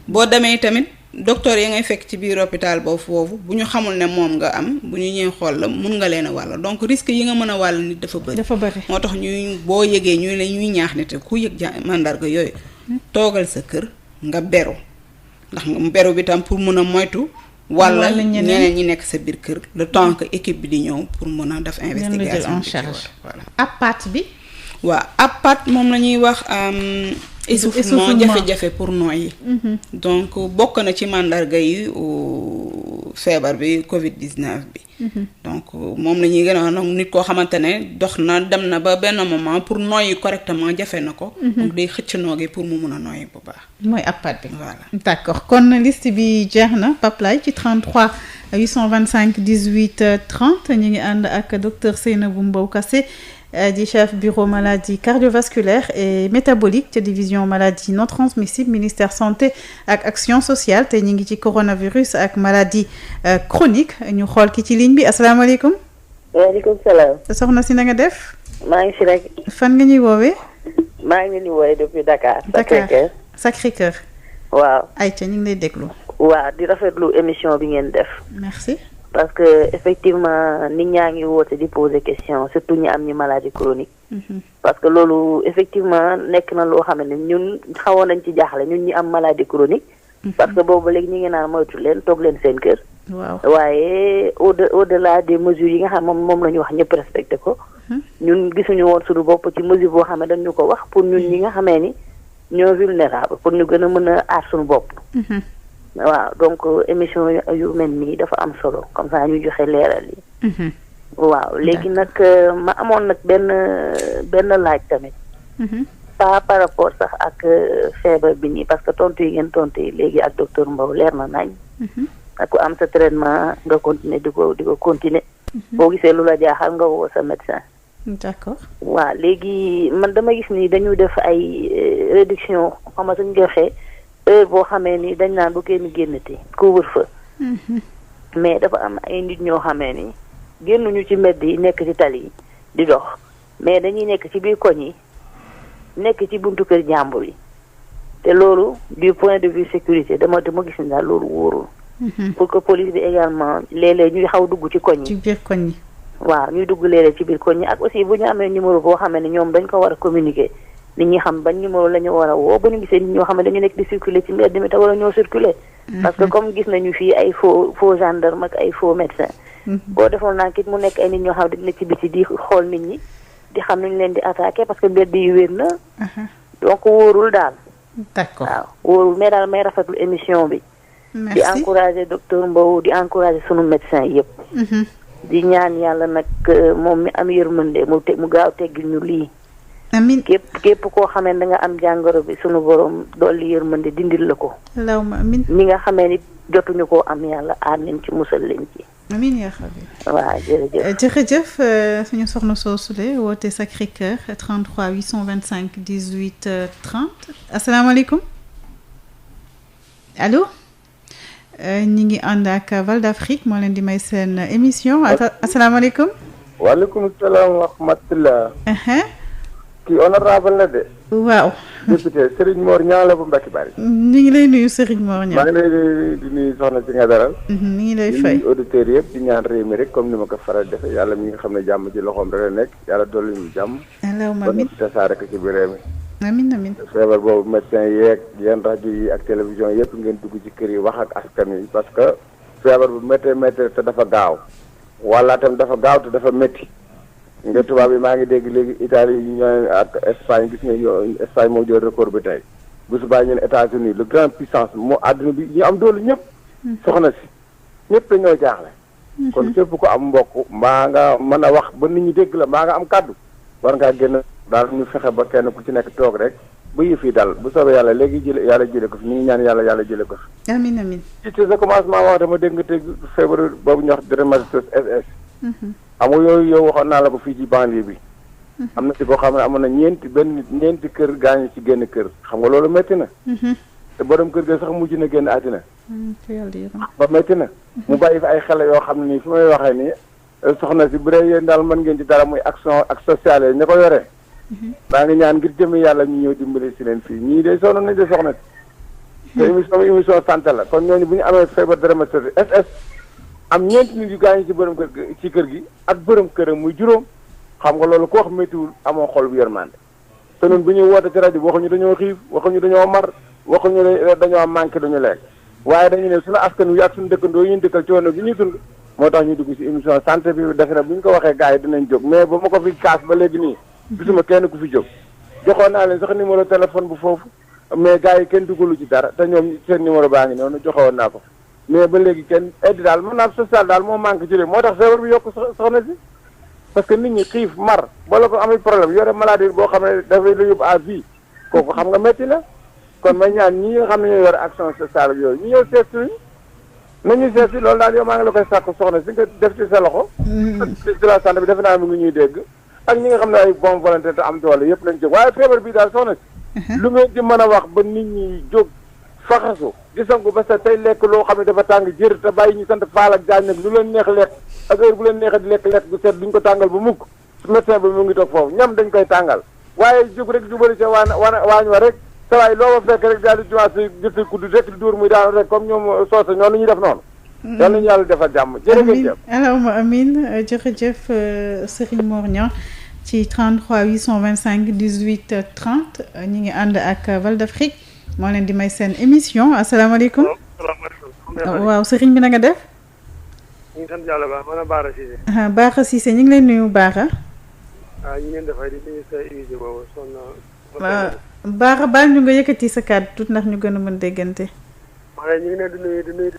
boo demee tamit docteur yi ngay fekk ci biir hôpital boobu foofu bu ñu xamul ne moom nga am bu ñu ñëwee xool la mun nga leen a wàll donc risque yi nga mën a wàll nit dafa bëri moo tax ñuy boo yëgee ñuy ñaax nit ku yëg mandarga yooyu toogal sa kër nga beru ndax nga beru bi tam pour mën a moytu wala ñeneen ñi nekk sa biir kër le temps que équipe bi di ñëw pour mën a def investigation en charge voilà APAT bi waaw APAT moom la ñuy wax essoufflement jafe-jafe pour noyyi donc bokk na ci mandarga yi feebar bi Covid-19 bi donc moom la ñuy gën a wax nag nit koo xamante ne dox na dem na ba benn moment pour noyyi correctement jafe na ko donc day xëcc nooge pour mu mun a noyyi bu baax mooy APAT bi voilà d'accord kon liste bi jeex na Pape ci 33 825 18 30 ñu ngi ànd ak docteur Seynabou Mbow Kassé di chef bureau maladie cardiovasculaire et métabolique ca division maladie non transmissible ministère santé ak action sociale te ñu ngi ci coronavirus ak maladie chronique ñu xool ki ci ligne bi asalaamaaleykum. waaleykum salaam. soxna si na nga def. maa ngi si rek. fan nga ñuy woowee. maa ngi leen di woowee depuis Dakar. Sacré-Cœur. waaw. ayca ñu ngi lay déglu. waaw di rafetlu émission bi ngeen def. merci. parce que effectivement nit ñaa ngi woote di poser question surtout ñi am ñi maladie chronique parce que loolu effectivement nekk na loo xam ne ñun xawoon nañ ci jaaxle ñun ñi am maladie chronique parce que boobu léegi ñi ngi naan moytu leen toog leen seen kër waaw waaye au delà des mesures yi nga xam moom la ñu wax ñëpp respecté ko ñun gisuñu woon suñu bopp ci mesure boo xam ne dañu ko wax pour ñun ñi nga xamee ni ñoo vulnérable pour ñu gën a mën a aar suñu bopp waaw donc émission yu mel nii dafa am solo comme ça ñu joxe leeral yi waaw léegi nag ma amoon nag benn laaj tamit pas par rapport sax ak feebar bi nii parce que tontu yi ngeen tontu yi léegi ak docteur Mbow leer na nañ ak ku am sa traitement nga continuer di ko continuer boo gisee lu la jaaxal nga woo sa médecin d'accord waaw léegi man dama gis ni dañu def ay réduction xam nga suñ joxee heure boo xamee ni dañ naan bu kenn génnati couvre-feu mais dafa am ay nit ñoo xamee ni génnuñu ci mbedd yi nekk ci tali yi di dox mais dañuy nekk ci biir koñ yi nekk ci buntu kër jàmbur yi te loolu du point de vue sécurité dama gis ni daal loolu wóorul pour que police bi également léeg-léeg ñuy xaw dugg ci koñ yi ci biir koñ yi waaw ñuy dugg léeg-léeg ci biir koñ yi ak aussi bu ñu amee numéro boo xamee ni ñoom dañ ko war a communiquer nit ñi xam bañ numéro la ñu war a woo ba ñu gisee nit ñoo xam ne dañu nekk di circuler ci mbedd mi te wala ñoo circuler parce que comme gis nañu fii ay faux gendarme ak ay faux médecin boo defoon naa kit mu nekk ay nit ñoo xam ne dañ nekk ci biti di xool nit ñi di xam nuñ leen di attaquer parce que mbedd yi wér na donc wóorul daal d'accord waaw wóorul mais daal may rafetlu émission bi di encourager docteur Mbow di encourager sunu médecin yëpp di ñaan yàlla nag moom mi am yërmande mu gaaw teggil ñu lii amiin képp koo xamee da nga am jàngoro bi sunu borom dolli yërmande dindil la ko. allahumma amiin. ñi nga xamee ni jotuñu koo am yàlla aar leen ci musal leen ci. amiin yaa xabi. waaw jërëjëf. jërëjëf suñu soxna soosule woote Sacré-Cœur 33 825 18 30 asalaamaaleykum. allo ñi ngi ànd ak Val d'Afrique moo leen di may seen émission asalaamaaleykum. waaleykum salaam wa rahmatulah. kii honorable la de. waaw. député Serigne Mor Niang la bu Mbacke Bari. ñu ngi lay nuyu Serigne Mor Niang. maa ngi lay di nuyu soxna si nga daral. ñu ngi lay fay di nuyu auditeurs yëpp di ñaan réew mi rek comme ni ma ko faral defee yàlla mi nga xam ne jàmm ci loxoom rek la nekk yàlla dolli ñu jàmm. allahumma amiin ba tasaare ko ci biir réew mi. amiin amiin. feebar boobu médecin yeeg yenn rajo yi ak télévision yëpp ngeen dugg ci kër yi wax ak askan wi parce que feebar bu méttee te dafa gaaw wala tam dafa gaaw te dafa métti. nga tubaab yi maa ngi dégg léegi Italie yi ñooy ak Espagne gis nga Espagne moo jël record bi tey bu subaa ñu ne États-Unis le grand puissance moo àdduna bi ñu am doole ñëpp soxna si ñëpp dañoo jaaxle kon képp ko am mbokk mbaa nga mën a wax ba nit ñi dégg la mbaa nga am kàddu war ngaa génn daal ñu fexe ba kenn ku ci nekk toog rek ba yëf yi dal bu soobee yàlla léegi yàlla jële ko fi ñu ngi ñaan yàlla jële ko fi amiin amiin ci sa commencement wax dama dégg nga teg feebar boobu ñu wax dermatose SS xam nga yooyu yow waxoon naa la ko fii ci banlieue bi am na ci koo xam ne amoon na ñeenti kër gaañu ci génn kër xam nga loolu métti na te borom kër ga sax mujj na génn àddina ba métti na mu bàyyi fi ay xale yoo xam ne nii fi may waxee nii soxna si bu dee yéen daal mën ngeen ci dara muy action ak sociale yi ña ko yore daa ngi ñaan ngir jëmi yàlla ñu ñëw dimbali si leen fii ñii de sonn nañ de soxna si te émission santé la kon ñooñu bu ñu amee feebar dermatose SS am ñeenti nit yu gaañu ci borom kër ci kër gi ak borom këram muy juróom xam nga loolu ko wax méttiwul amoo xol bu yërmande te noonu bu ñuy woote ci rajo bi waxuñu dañoo xiif waxuñu dañoo mar waxuñu dañoo manqué dañu lekk waaye dañu ne suñu askan wi ak suñu dëkkandoo yi ñu dëkkal coono gi ñuy dund moo tax ñu dugg ci émission santé bi defe na bu ñu ko waxee gars yi dinañ jóg mais ba ma ko fi kaas ba léegi nii gisuma kenn ku fi jóg joxoon naa leen sax numéro téléphone bu foofu mais gars yi kenn dugalu ci dara te ñoom seen numéro baa ngi noonu joxewoon naa ko mais ba léegi kenn aide daal mën naa social daal moo manqué ci réew moo tax feebar bi yokk soxna si parce que nit ñi xiif mar wala ko amee problème yore maladie boo xam ne dafay la yóbbu à vie kooku xam nga métti na kon may ñaan ñi nga xam ne ñoo yore action sociale yooyu ñu ñëw seet si nañu seet si loolu daal yow maa ngi la koy sàkk soxna si nga def ci sa loxo de la santé bi defe naa mi ngi ñuy dégg ak ñi nga xam ne ay bon volonté te am doole yëpp lañ jóg waaye feebar bi daal soxna si lu ngeen di mën a wax ba nit ñi jóg faxasu gisangu ba sa tey lekk loo xam ne dafa tàng jër te bàyyi ñu sant faal ak jaañ nag lu leen neex lekk ak heure bu leen neexee di lekk bu set duñ ko tàngal ba mukk médecin bi mu ngi toog foofu ñam dañ koy tàngal waaye jóg rek jubali ca waañ wa rek sa waay loo ba fekk rek daal di commencé jël sa kudd rek di dóor muy daanu rek comme ñoom soose ñoo lu ñuy def noonu yal nañu yàlla defal jàmm jërëjëf allahumma amin jërëjëf Serigne Mor Niang ci 33 825 18 30 ñi ngi ànd ak Val d'Afrique moo leen di may seen émission asalaamaaleykum. waaw sëriñ bi na nga def. ñu ngi sant yàlla baax man Baara Cissé. Baara Cissé ñu ngi lay nuyu Baara. ñu ngi leen di fay di nuyu sa émission boobu sonn. Baara baal ñu nga yëkkati sa kàddu tuuti ndax ñu gën a mën déggante. waaye ñu ngi leen di nuyu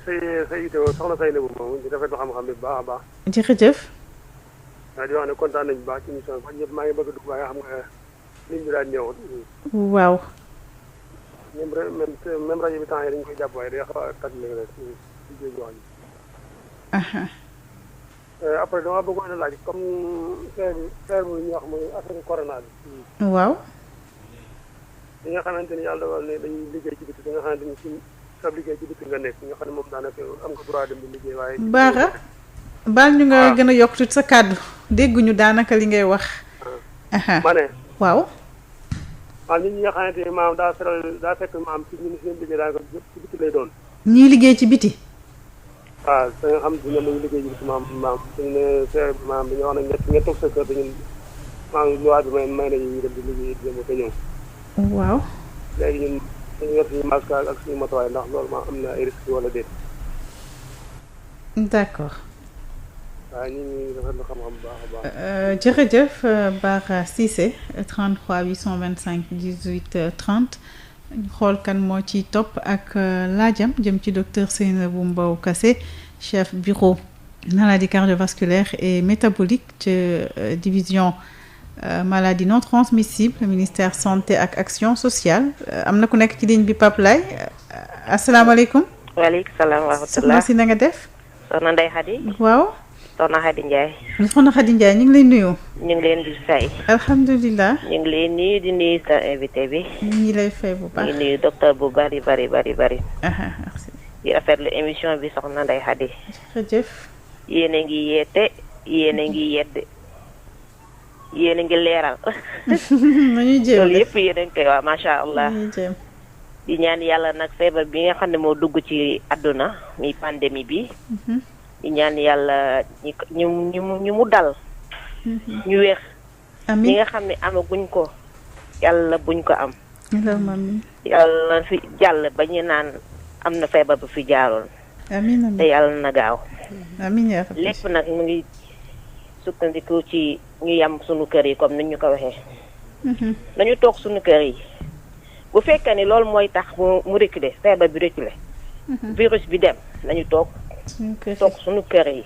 sa vidéo soxna Seynabou moom di rafetlu xam-xam bi bu baax a baax. jërëjëf. waaw di wax ne kontaan nañu bu baax ci émission bi ñëpp maa ngi bëgg a dugg waaye xam nga ligne bi daal ñëwoon. waaw. même rajo bi temps yi dañu koy jàpp waaye day xaw a tàgg léegi rek ci géej wax ji. après dama bëggoon a laaj comme feebar bu ñuy wax mooy affaire corona bi. waaw. li nga xamante ni yàlla dogal ne dañuy liggéey ci biti nga xamante ni si sa liggéey ci biti nga nekk nga xam ne moom daanaka am nga droit dem di liggéey waaye. Baara baal ñu nga gën a yokk tuuti sa kàddu dégguñu daanaka li ngay wax. ma ne. waaw. waaw nit ñi nga xamante ni maam daa fekk maam ci ñun seen liggéey daanaka ci biti lay doon. ñii liggéey ci biti. waaw da nga xam ne dañuy liggéey ci biti maam suñu ne feebar bi maam dañoo wax ne nga toog sa kër dañu maam loi bi may nañu ñu dem di liggéey dem ba ñëw. waaw. léegi ñun dañu yor suñu masque ak suñu matuwaay ndax loolu maa am na ay risques wala déet. d'accord. waaw ñu ngi rafetlu xam-xam bu baax a baax. jërëjëf Bara Cissé 33 825 18 30 ñu xool kan moo ci topp ak laajam jëm ci docteur Seynabou Mbow Kassé chef bureau maladie cardiovasculaire et métabolique ci division maladie non transmissible ministère santé ak action sociale am na ku nekk ci ligne bi Pape Lay asalaamaaleykum. waaleykum salaam wa rahmatulah. soxna si na nga def. soxna Ndeye Khady. waaw. soxna Khady Ndiaye. soxna Khady Ndiaye ñu ngi lay nuyu. ñu ngi leen di fay. alhamdulilah. ñu ngi leen nuyu di nuyu sa invité bi. ñu ngi lay fay bu baax. ñu ngi nuyu docteur bu bari. merci di rafetlu émission bi soxna Ndeye Khady. jërëjëf. yéen a ngi yeete yéen a ngi yedd yéen a ngi leeral. nañu jéem loolu yëpp yéen a ngi koy wax macha allah. di ñaan yàlla nag feebar bi nga xam ne moo dugg ci àdduna mi pandémie bi. di ñaan yàlla ñu mu dal. ñu wér. ñi nga xam ne amaguñ ko yàlla buñ ko am. yàlla na fi jàll ba ñu naan am na feebar bu fi jaaroon. amiin te yàlla na gaaw. amiin yaa rabbi. lépp nag mu ngi sukkandiku ci ñu yam sunu kër yi comme ni ñu ko waxee. nañu toog sunu kër yi. bu fekkee ni loolu mooy tax mu reculer feebar bi reculer. virus bi dem nañu toog sunu kër yi.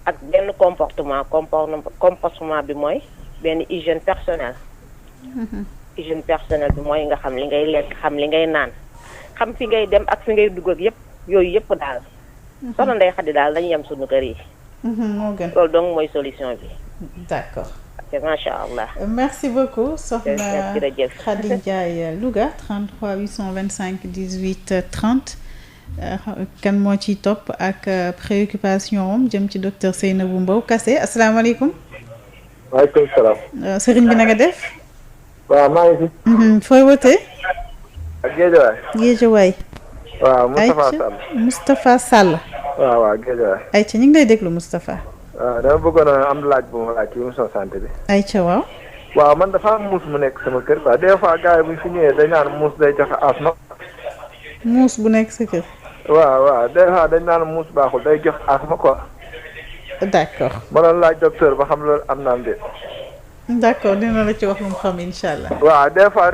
ak benn comportement bi mooy benn hygiène personnelle. hygiène personnelle bi mooy nga xam li ngay lekk xam li ngay naan xam fi ngay dem ak fi ngay dugg ak yëpp yooyu yëpp daal. soxna Ndeye Khady daal dañu yem sunu kër yi. moo gën loolu donc mooy solution bi. d'accord. macha allah. merci beaucoup soxna Khady Ndiaye Louga 33 825 18 30 kan moo ciy topp ak préoccupation am jëm ci docteur Seynabou Mbow Kassé asalaamaaleykum. waaleykum salaam. sëriñ bi na nga def. waaw maa ngi fi. fooy wootee. ak Géejawaay. Géejawaay. waaw Moustapha Sall. Moustapha Sall. waaw Géejawaay. ayca ñu ngi lay déglu Moustapha. waaw dama bëggoon a am laaj bu ma laaj ci émission santé bi. ayca waaw. waaw man dafa am muus mu nekk sama kër quoi des fois gars yi bu ñu fi ñëwee dañ naan muus day joxe asma. muus bu nekk sa kër. waaw des fois dañ naan muus baaxul day jox asma quoi. d'accord. ma doon laaj docteur ba xam loolu am na am déet. d'accord dina la ci wax lu mu xam incha allah. waaw des fois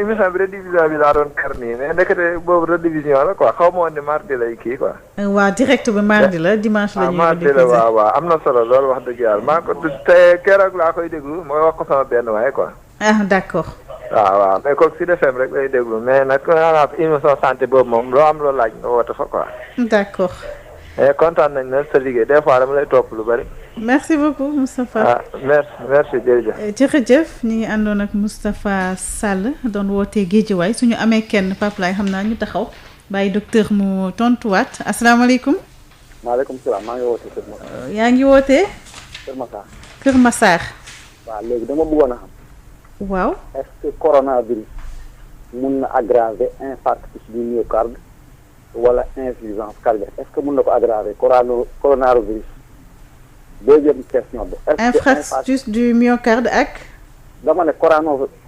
émission bi rediffusion bi laa doon kar nii mais ndekete boobu rediffusion la quoi xaw ma woon ne mardi lay kii quoi. waaw direct bi mardi la dimanche la ñuy mardi la waaw am na solo loolu wax dëgg yàlla maa ko te keroog laa koy déglu mooy wax ko sama benn waaye quoi. ah d'accord. waaw mais kooku Sud FM rek lay déglu mais nag maanaam émission santé boobu moom loo am loo laaj nga woote fa quoi. d'accord. mais kontaan nañ na sa liggéey des fois dama lay topp lu bari. merci beaucoup Moustapha. merci jërëjëf. jërëjëf ñu ngi àndoon ak Moustapha Sall doon wootee Géejawaay suñu amee kenn Pape Laye xam naa ñu taxaw bàyyi docteur mu tontuwaat asalaamaaleykum. maaleykum salaam maa ngi wootee Kër Massar. yaa ngi wootee. Kër Massar. Kër Massar. waaw léegi dama bëggoon a xam. waaw. est-ce que coronavirus mun na aggraver infarctus du myocarde wala insuffisance cardiaque est-ce que mun na ko aggraver coronavirus. deuxième question bi. infarctus du myocarde ak. dama ne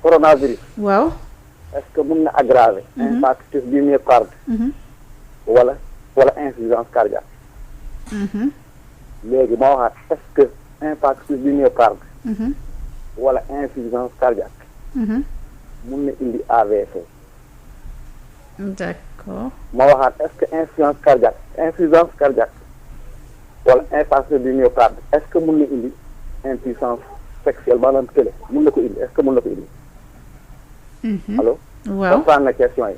coronavirus. waaw. est-ce que mun na aggraver. infarctus du myocarde. wala insuffisance cardiaque. léegi ma waxaat est-ce que infarctus du myocarde. wala insuffisance cardiaque. mun na indi AVC. d'accord. ma waxaat est-ce que insuffisance cardiaque. wala infarctus du myocarde est-ce que mun na indi impuissance sexuelle maanaam télé mun na ko indi est-ce que mun na ko indi. allo. waaw comprendre na question yi.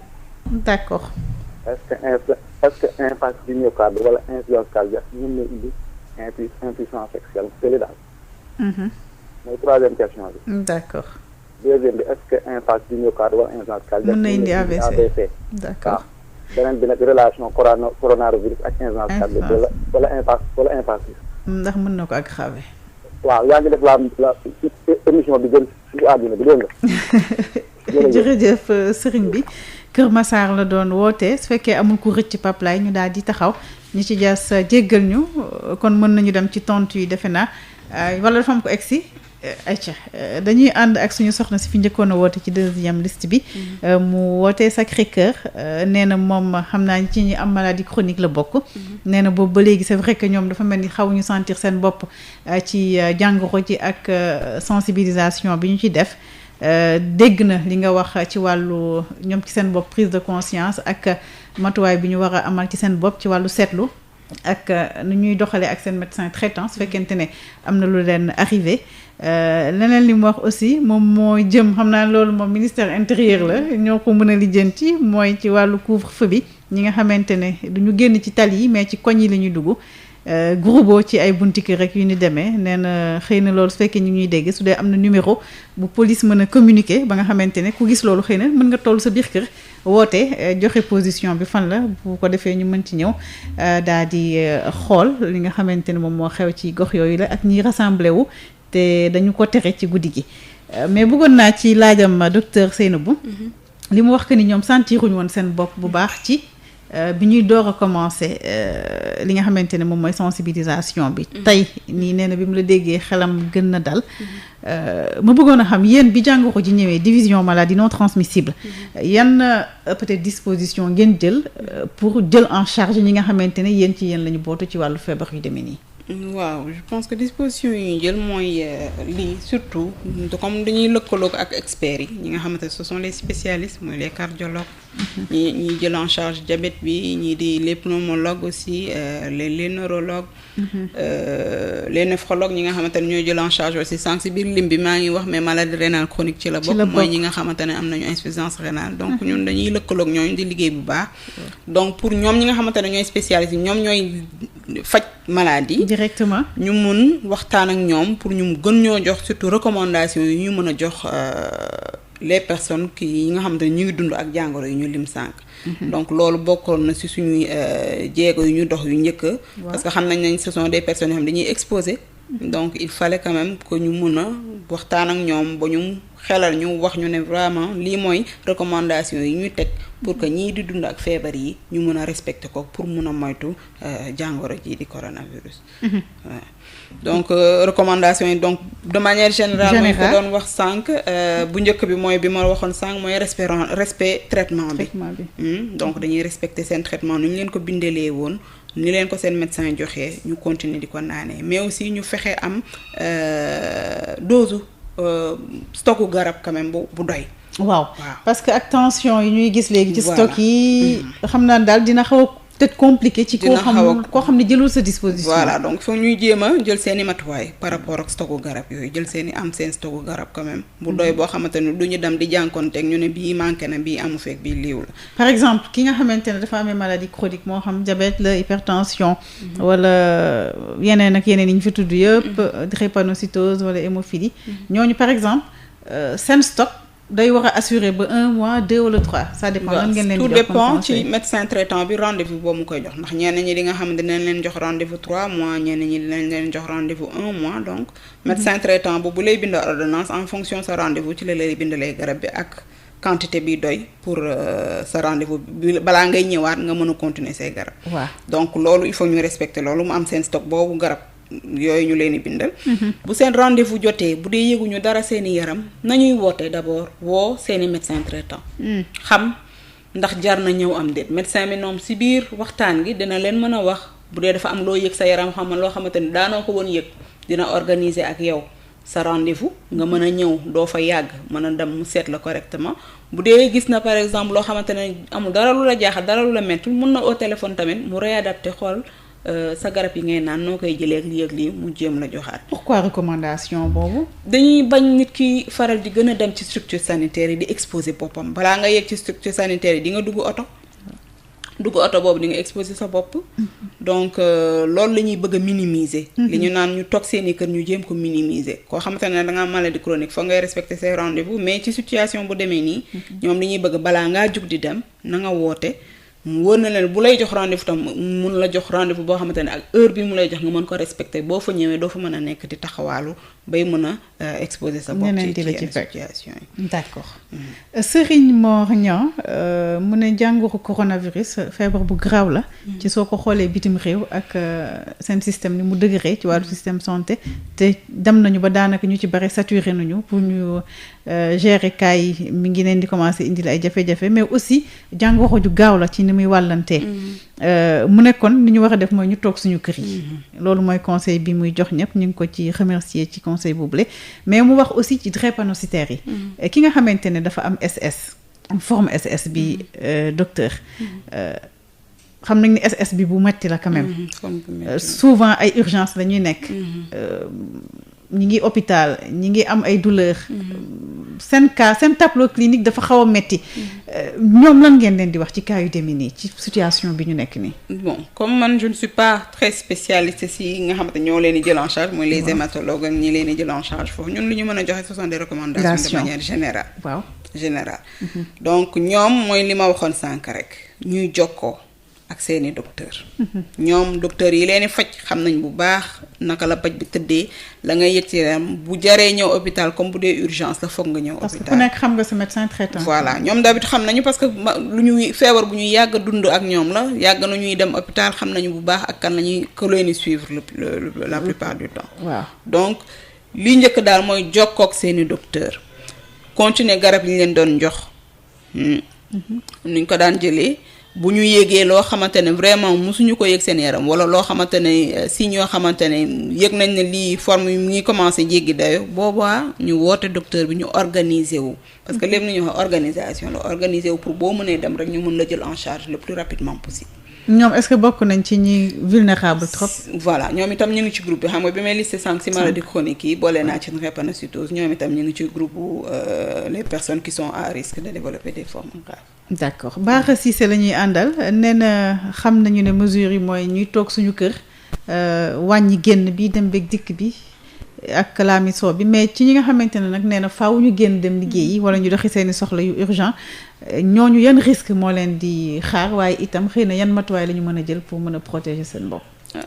d'accord. est-ce que infarctus du myocarde wala insuffisance cardiaque mun na indi impuissance sexuelle télé daal. mooy troisième question bi. d'accord. deuxième bi est-ce que infarctus du myocarde wala insuffisance cardiaque mun na indi AVC. d'accord. beneen bi nag relation coronavirus ak insuffisance cardiaque wala infarctus. ndax mën na ko aggraver. waaw yaa ngi def la émission bi gën ci àdduna bi dégg nga. jërëjëf sëriñ bi Kër Massar la doon woote su fekkee amul ku rëcc Pape Laye ñu daal di taxaw ñi ci jas jéggal ñu kon mën nañu dem ci tontu yi defe naa wala dafa am ko egsi ayca dañuy ànd ak suñu soxna si fi njëkkoon a woote ci deuxième liste bi mu wootee Sacré-Cœur nee na moom xam naa ci ñi am maladie chronique la bokk nee na boobu ba léegi c'est vrai que ñoom dafa mel ni xawuñu sentir seen bopp ci jàngoro ji ak sensibilisation bi ñu ci def dégg na li nga wax ci wàllu ñoom ci seen bopp prise de conscience ak matuwaay bi ñu war a amal ci seen bopp ci wàllu seetlu ak nu ñuy doxalee ak seen médecin traitant su fekkente ne am na lu leen arrivé leneen li mu wax aussi moom mooy jëm xam naa loolu moom ministère intérieur la ñoo ko mën a lijjanti mooy ci wàllu couvre-feu bi ñi nga xamante ne duñu génn ci tali yi mais ci koñ yi la ñuy dugg groupe ci ay bunti kër rek yu ni demee nee na xëy na loolu su fekkee ñu ñuy dégg su dee am na numéro bu police mën a communiquer ba nga xamante ne ku gis loolu xëy na mën nga toll sa biir kër woote joxe position bi fan la bu ko defee ñu mën ci ñëw daal di xool li nga xamante ne moom moo xew ci gox yooyu la ak ñiy rassemblé wu te dañu ko tere ci guddi gi mais bëggoon naa ci laajam docteur Seynabou li mu wax que ni ñoom sentiruñ woon seen bopp bu baax ci bi ñuy door a commencé li nga xamante ne moom mooy sensibilisation bi tey nii nee na bi mu la déggee xelam gën na dal ma bëggoon a xam yéen bi jàngoro ji ñëwee division maladie non transmissible yan peut-être disposition ngeen jël pour jël en charge ñi nga xamante ne yéen ci yéen la ñu bootu ci wàllu feebar yu demee nii. waaw je pense que disposition yi ñu jël mooy lii surtout comme dañuy lëkkaloog ak experts yi ñi nga xamante ne ce sont les spécialistes mooy les cardiologues ñi jël en charge diabète bi ñii di les pneumologues aussi les neurologues les néphrologues ñi nga xamante ne ñooy jël en charge aussi sànq si biir lim bi maa ngi wax mais maladie rénale chronique ci la bokk mooy ñi nga xamante ne am nañu insuffisance rénale donc ñun dañuy lëkkaloog ñooñu di liggéey bu baax donc pour ñoom ñi nga xamante ne ñooy spécialistes yi ñoom ñooy faj maladie directement ñu mun waxtaan ak ñoom pour ñu gën ñoo jox surtout recommandation yi ñu mën a jox les personnes yi nga xamante ne ñu ngi dund ak jàngoro yi ñu lim sànq. donc loolu bokkoon na ci suñuy jéego yu ñu dox yu njëkk parce que xam nañ ce sont des personnes yoo xam dañuy exposé donc il fallait quand même que ñu mën a waxtaan ak ñoom ba ñu xelal ñu wax ñu ne vraiment lii mooy recommandation yi ñuy teg pour que ñii di dund ak feebar yi ñu mën a respecter ko pour mun a moytu jàngoro ji di coronavirus. donc recommandation yi donc de manière générale mooy ko doon wax sànq bu njëkk bi mooy bi ma waxoon sànq mooy respect traitement bi donc dañuy respecter seen traitement nu ñu leen ko bindelee woon ni leen ko seen médecin joxee ñu continuer di ko naanee mais aussi ñu fexe am dose stocku garab quand même bu doy. waaw parce que ak tension yi ñuy gis léegi ci stock yi xam naa daal dina xaw a peut-être compliqué ci koo xam ne jëlul sa disposition. voilà donc foog ñuy jéem a jël seen i matuwaay par rapport ak stocku garab yooyu jël seen i am seen stocku garab quand même bu doy boo xamante ne du ñu dem di jànkonteeg ñu ne bii manqué na bii amu fekk bii liiw la. par exemple ki nga xamante ne dafa amee maladie chronique moo xam diabète la hypertension wala yeneen ak yeneen yi ñu fi tudd yëpp drépanocytose wala hémophilie ñooñu par exemple seen stock day war a assurer ba 1 mois 2 wala 3 ça dépend lan ngeen leen di jox tout dépend ci médecin traitant bi rendez-vous boobu mu koy jox ndax ñenn ñi di nga xam ne dinañ leen jox rendez-vous 3 mois ñenn ñi dinañ leen jox rendez-vous 1 mois donc médecin traitant bu lay bind ordonnance en fonction sa rendez-vous ci la lay bindalee garab bi ak quantité bi doy pour sa rendez-vous bi balaa ngay ñëwaat nga mën a continuer say garab. waaw donc loolu il faut ñu respecter loolu mu am seen stock boobu garab. yooyu ñu leen di bindal. bu seen rendez-vous jotee bu dee yëguñu dara seeni yaram nañuy woote d'abord woo seeni médecin traitant. xam ndax jar na ñëw am déet médecin bi noom ci biir waxtaan gi dina leen mën a wax bu dee dafa am loo yëg sa yaram xam loo xamante ni daanoo ko woon yëg dina organiser ak yow sa rendez-vous nga mën a ñëw doo fa yàgg mën a dem mu seet la correctement bu dee gis na par exemple loo xamante ne amul dara lu la jaaxal dara lu la mettul mën na au téléphone tamit mu réadapté xool. sa garab yi ngay naan noo koy jëlee ak lii ak lii mu jéem la joxaat. pourquoi recommandation boobu. dañuy bañ nit ki faral di gën a dem ci structure sanitaire yi di exposer boppam balaa nga yegg ci structure sanitaire yi di nga dugg oto boobu di nga exposer sa bopp. donc loolu la ñuy bëgg a minimiser. li ñu naan ñu toog seeni kër ñu jéem ko minimiser koo xamante ne da nga am maladie chronique foog ngay respecter ses rendez-vous mais ci situation bu demee nii. ñoom li ñuy bëgg balaa ngaa jug di dem na nga woote. mu wóor na leen bu lay jox rendez-vous tam mun la jox rendez-vous boo xamante ne ak heure bi mu lay jox nga mën ko respecter boo fa ñëwee doo fa mën a nekk di taxawaalu bay mën a exposer sa bopp ci situation yi. d'accord Serigne Mor Niang mu ne jàngoro coronavirus feebar bu garaaw la. ci soo ko xoolee bitim réew ak seen système ni mu dëgëree ci wàllu système santé te dem nañu ba daanaka ñu ci bari saturé nañu pour ñu gérer cas yi mi ngi leen di commencer indil ay jafe-jafe mais aussi jàngoro ju gaaw la ci ni muy wàllantee. mu nekkoon li ñu war a def mooy ñu toog suñu kër yi. loolu mooy conseil bi muy jox ñëpp ñu ngi ko ci remercier ci conseil boobule mais mu wax aussi ci drépanocytaires yi. ki nga xamante ne dafa am SS forme SS bi docteur. xam nañ ni SS bi bu metti la quand même. souvent ay urgence la ñuy nekk. ñi ngi hôpital ñi ngi am ay douleur. seen cas seen tableau clinique dafa xaw a metti ñoom lan ngeen leen di wax ci cas yu demee nii ci situation bi ñu nekk nii. bon comme man je ne suis pas très spécialiste si nga xamante ñoo leen di jël en charge mooy les hématologues ak ñi leen di jël en charge foofu ñun lu ñu mën a joxe ce sont des recommandations de manière générale. waaw générale. donc ñoom mooy li ma waxoon sànq rek ñuy jokkoo ak seeni docteur ñoom docteur yi leen di faj xam nañ bu baax naka la paj bi tëddee la nga yëg ci yaram bu jaree ñëw hôpital comme bu dee urgence la foog nga ñëw hôpital. parce que ku nekk xam nga sa médecin traitant. voilà ñoom d'habitude xam nañu parce que lu ñuy feebar bu ñuy yàgg dund ak ñoom la yàgg na ñuy dem hôpital xam nañu bu baax ak kan lañuy ko leen di suivre la plupart du temps. waaw donc li njëkk daal mooy jokkoo ak seeni docteur continuer garab yi ñu leen doon jox nuñ ko daan jëlee. bu ñu yégee loo xamante ne vraiment musuñu ko yëg seen yaram wala loo xamante ne signes yoo xamante ne yëg nañ ne lii forme yi mu ngi commencé jéggi dayo boobaa ñu woote docteur bi ñu organiser wu parce que lépp lu ñuy wax organisation la organiser wu pour boo mënee dem rek ñu mën la jël en charge le plus rapidement possible. ñoom est-ce que bokk nañ ci ñi vulnérable trop. voilà ñoom itam ñu ngi ci groupe bi xam nga bi may listé sànq si maladie chronique yi boole naa ci drépanocytose ñoom itam ñu ngi ci groupe les personnes qui sont à risque de développer des formes graves. d'accord Bara Cissé la ñuy àndal nee na xam nañu ne mesures yi mooy ñuy toog suñu kër wàññi génn bi dem beeg dikk bi ak laamisoo bi mais ci ñi nga xamante ne nag nee na faaw ñu génn dem liggéeyi wala ñu doxi seeni soxla yu urgent ñooñu yan risque moo leen di xaar waaye itam xëy na yan matuwaay la ñu mën a jël pour mën a protéger seen bopp.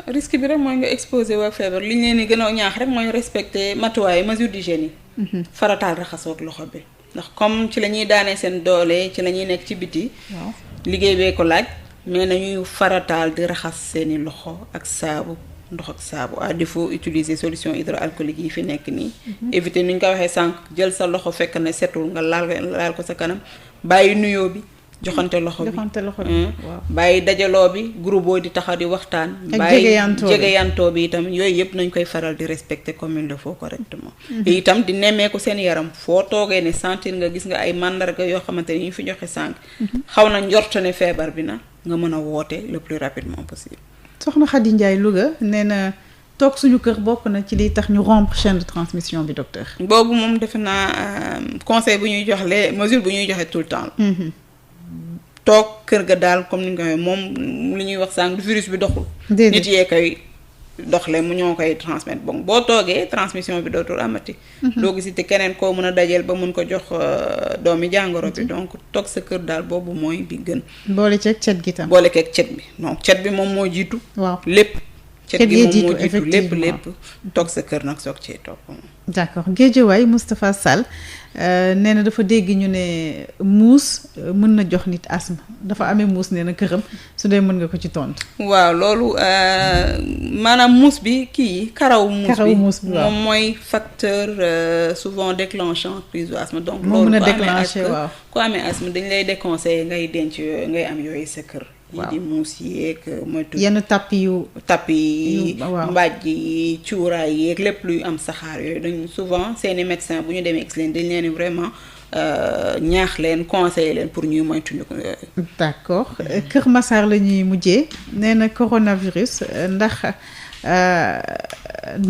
risque bi rek mooy nga exposé waa feebar li ñu leen di gën a ñaax rek mooy respecter matuwaay mesure d'hygiène yi. farataal raxasoo ak loxo bi. ndax comme ci la ñuy daanee seen doole ci la ñuy nekk ci biti. waaw liggéey bee ko laaj. mais nañuy farataal di raxas seeni loxo ak saabu ndox ak saabu à défaut utiliser solution hydroalcoolique yi fi nekk nii. éviter ni ñu ko waxee sànq jël sa loxo fekk ne setul nga laal ko sa kanam bàyyi nuyoo bi. joxante loxo bi waaw bàyyi dajaloo bi groupe boo di taxaw di waxtaan. bàyyi jegeyantoo bi itam yooyu yëpp nañ koy faral di respecter comme il le faut correctement. te itam di nemmeeku seen yaram foo toogee ne sentir nga gis nga ay mandarga yoo xamante ni ñu fi joxe sànq. xaw na njort ne feebar bi na nga mën a woote le plus rapidement possible. soxna Khady Ndiaye Louga nee na toog suñu kër bokk na ci liy tax ñu rompre chaîne de transmission bi docteur. boobu moom defe naa conseil bu ñuy jox les mesures bu ñuy joxe tout le temps. toog kër ga daal comme ni nga ko waxee moom li ñuy wax sànq virus bi doxul. nit yee koy doxle mu ñoo koy transmettre bon boo toogee transmission bi dootul amati. doo gis te keneen koo mën a dajeel ba mun ko jox doomi jàngoro bi donc toog sa kër daal boobu mooy bi gën. boole ceeg cet gi tam. boole ceeg cet bi donc cet bi moom moo jiitu. waaw lépp. cet gi moom moo jiitu lépp toog sa kër nag soog cee toog. d'accord Guédiawaye Moustapha Sall nee na dafa dégg ñu ne muus mën na jox nit asthme dafa amee muus nee na këram su dee mën nga ko ci tontu. waaw loolu maanaam muus bi kii karaw muus bi moom mooy facteur souvent déclenchant crise de asthme. donc moo mën a loolu déclencher waaw ku amee asthme dañ lay déconseiller ngay denc ngay am yooyu sa kër. yi di muus yeeg moytu yenn tapis yi mbaaj yi cuuraay yeeg lépp luy am saxaar yooyu dañ souvent seeni médecin bu ñu demee gis leen dañ leen vraiment ñaax leen conseiller leen pour ñuy moytuñu ko yooyu. d'accord Kër Massar la ñuy mujjee nee na coronavirus ndax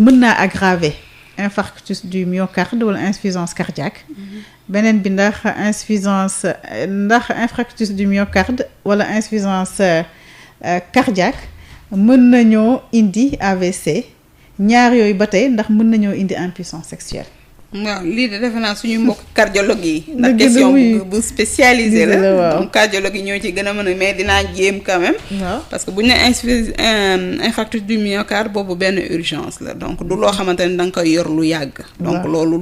mën naa aggraver infarctus du myocarde wala insuffisance cardiaque. beneen bi ndax infarctus du myocarde wala insuffisance cardiaque mën nañoo indi AVC ñaar yooyu ba tey ndax mën nañoo indi impuissance sexuelle. waaw lii de defe naa suñu mbokk cardiologue yi. ndax question bu spécialisée la donc cardiologue yi ñoo ci gën a mën a mais dinaa jéem quand même. waaw parce que bu ñu nee infarctus du myocarde boobu benn urgence la donc du loo xamante ne da nga koy yor lu yàgg. donc loolu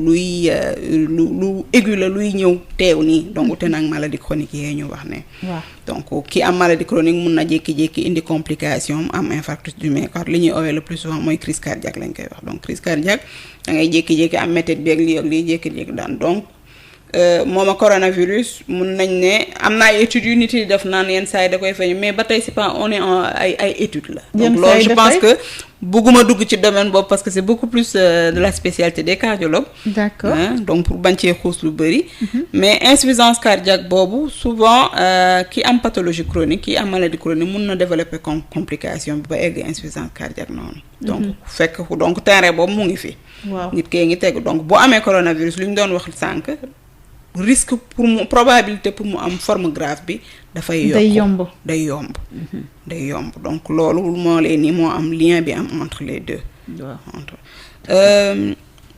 lu aigu la luy ñëw teew nii donc ute nag maladie chronique yee ñu wax ne. waaw donc ki am maladie chronique mun na jékki-jékki indi complication am infarctus du myocarde li ñuy owee le plus souvent mooy crise cardiaque lañ koy wax donc crise cardiaque da ngay jékki-jékki am métit bi ak lii ak lii jékki-jékki daan donc moom a coronavirus mun nañ ne am na ay études yu nit yi def naan yenn saa yi da koy feeñ mais ba tey c'est pas on est en ay études la. donc loolu je pense que bëgguma dugg ci domaine boobu parce que c'est beaucoup plus de la spécialité des cardiologues. d'accord donc pour bañ cee xuus lu bëri. mais insuffisance cardiaque boobu souvent ki am pathologie chronique ki am maladie chronique mun na développer complication bi ba egg insuffisance cardiaque noonu. donc fekk donc terrain boobu mu ngi fi. waaw nit kee ngi tegu donc boo amee coronavirus li ñu doon wax sànq risque pour mu probabilité pour mu am forme grave bi dafay yokk day yomb donc loolu moo leen ni moo am lien bi am entre les deux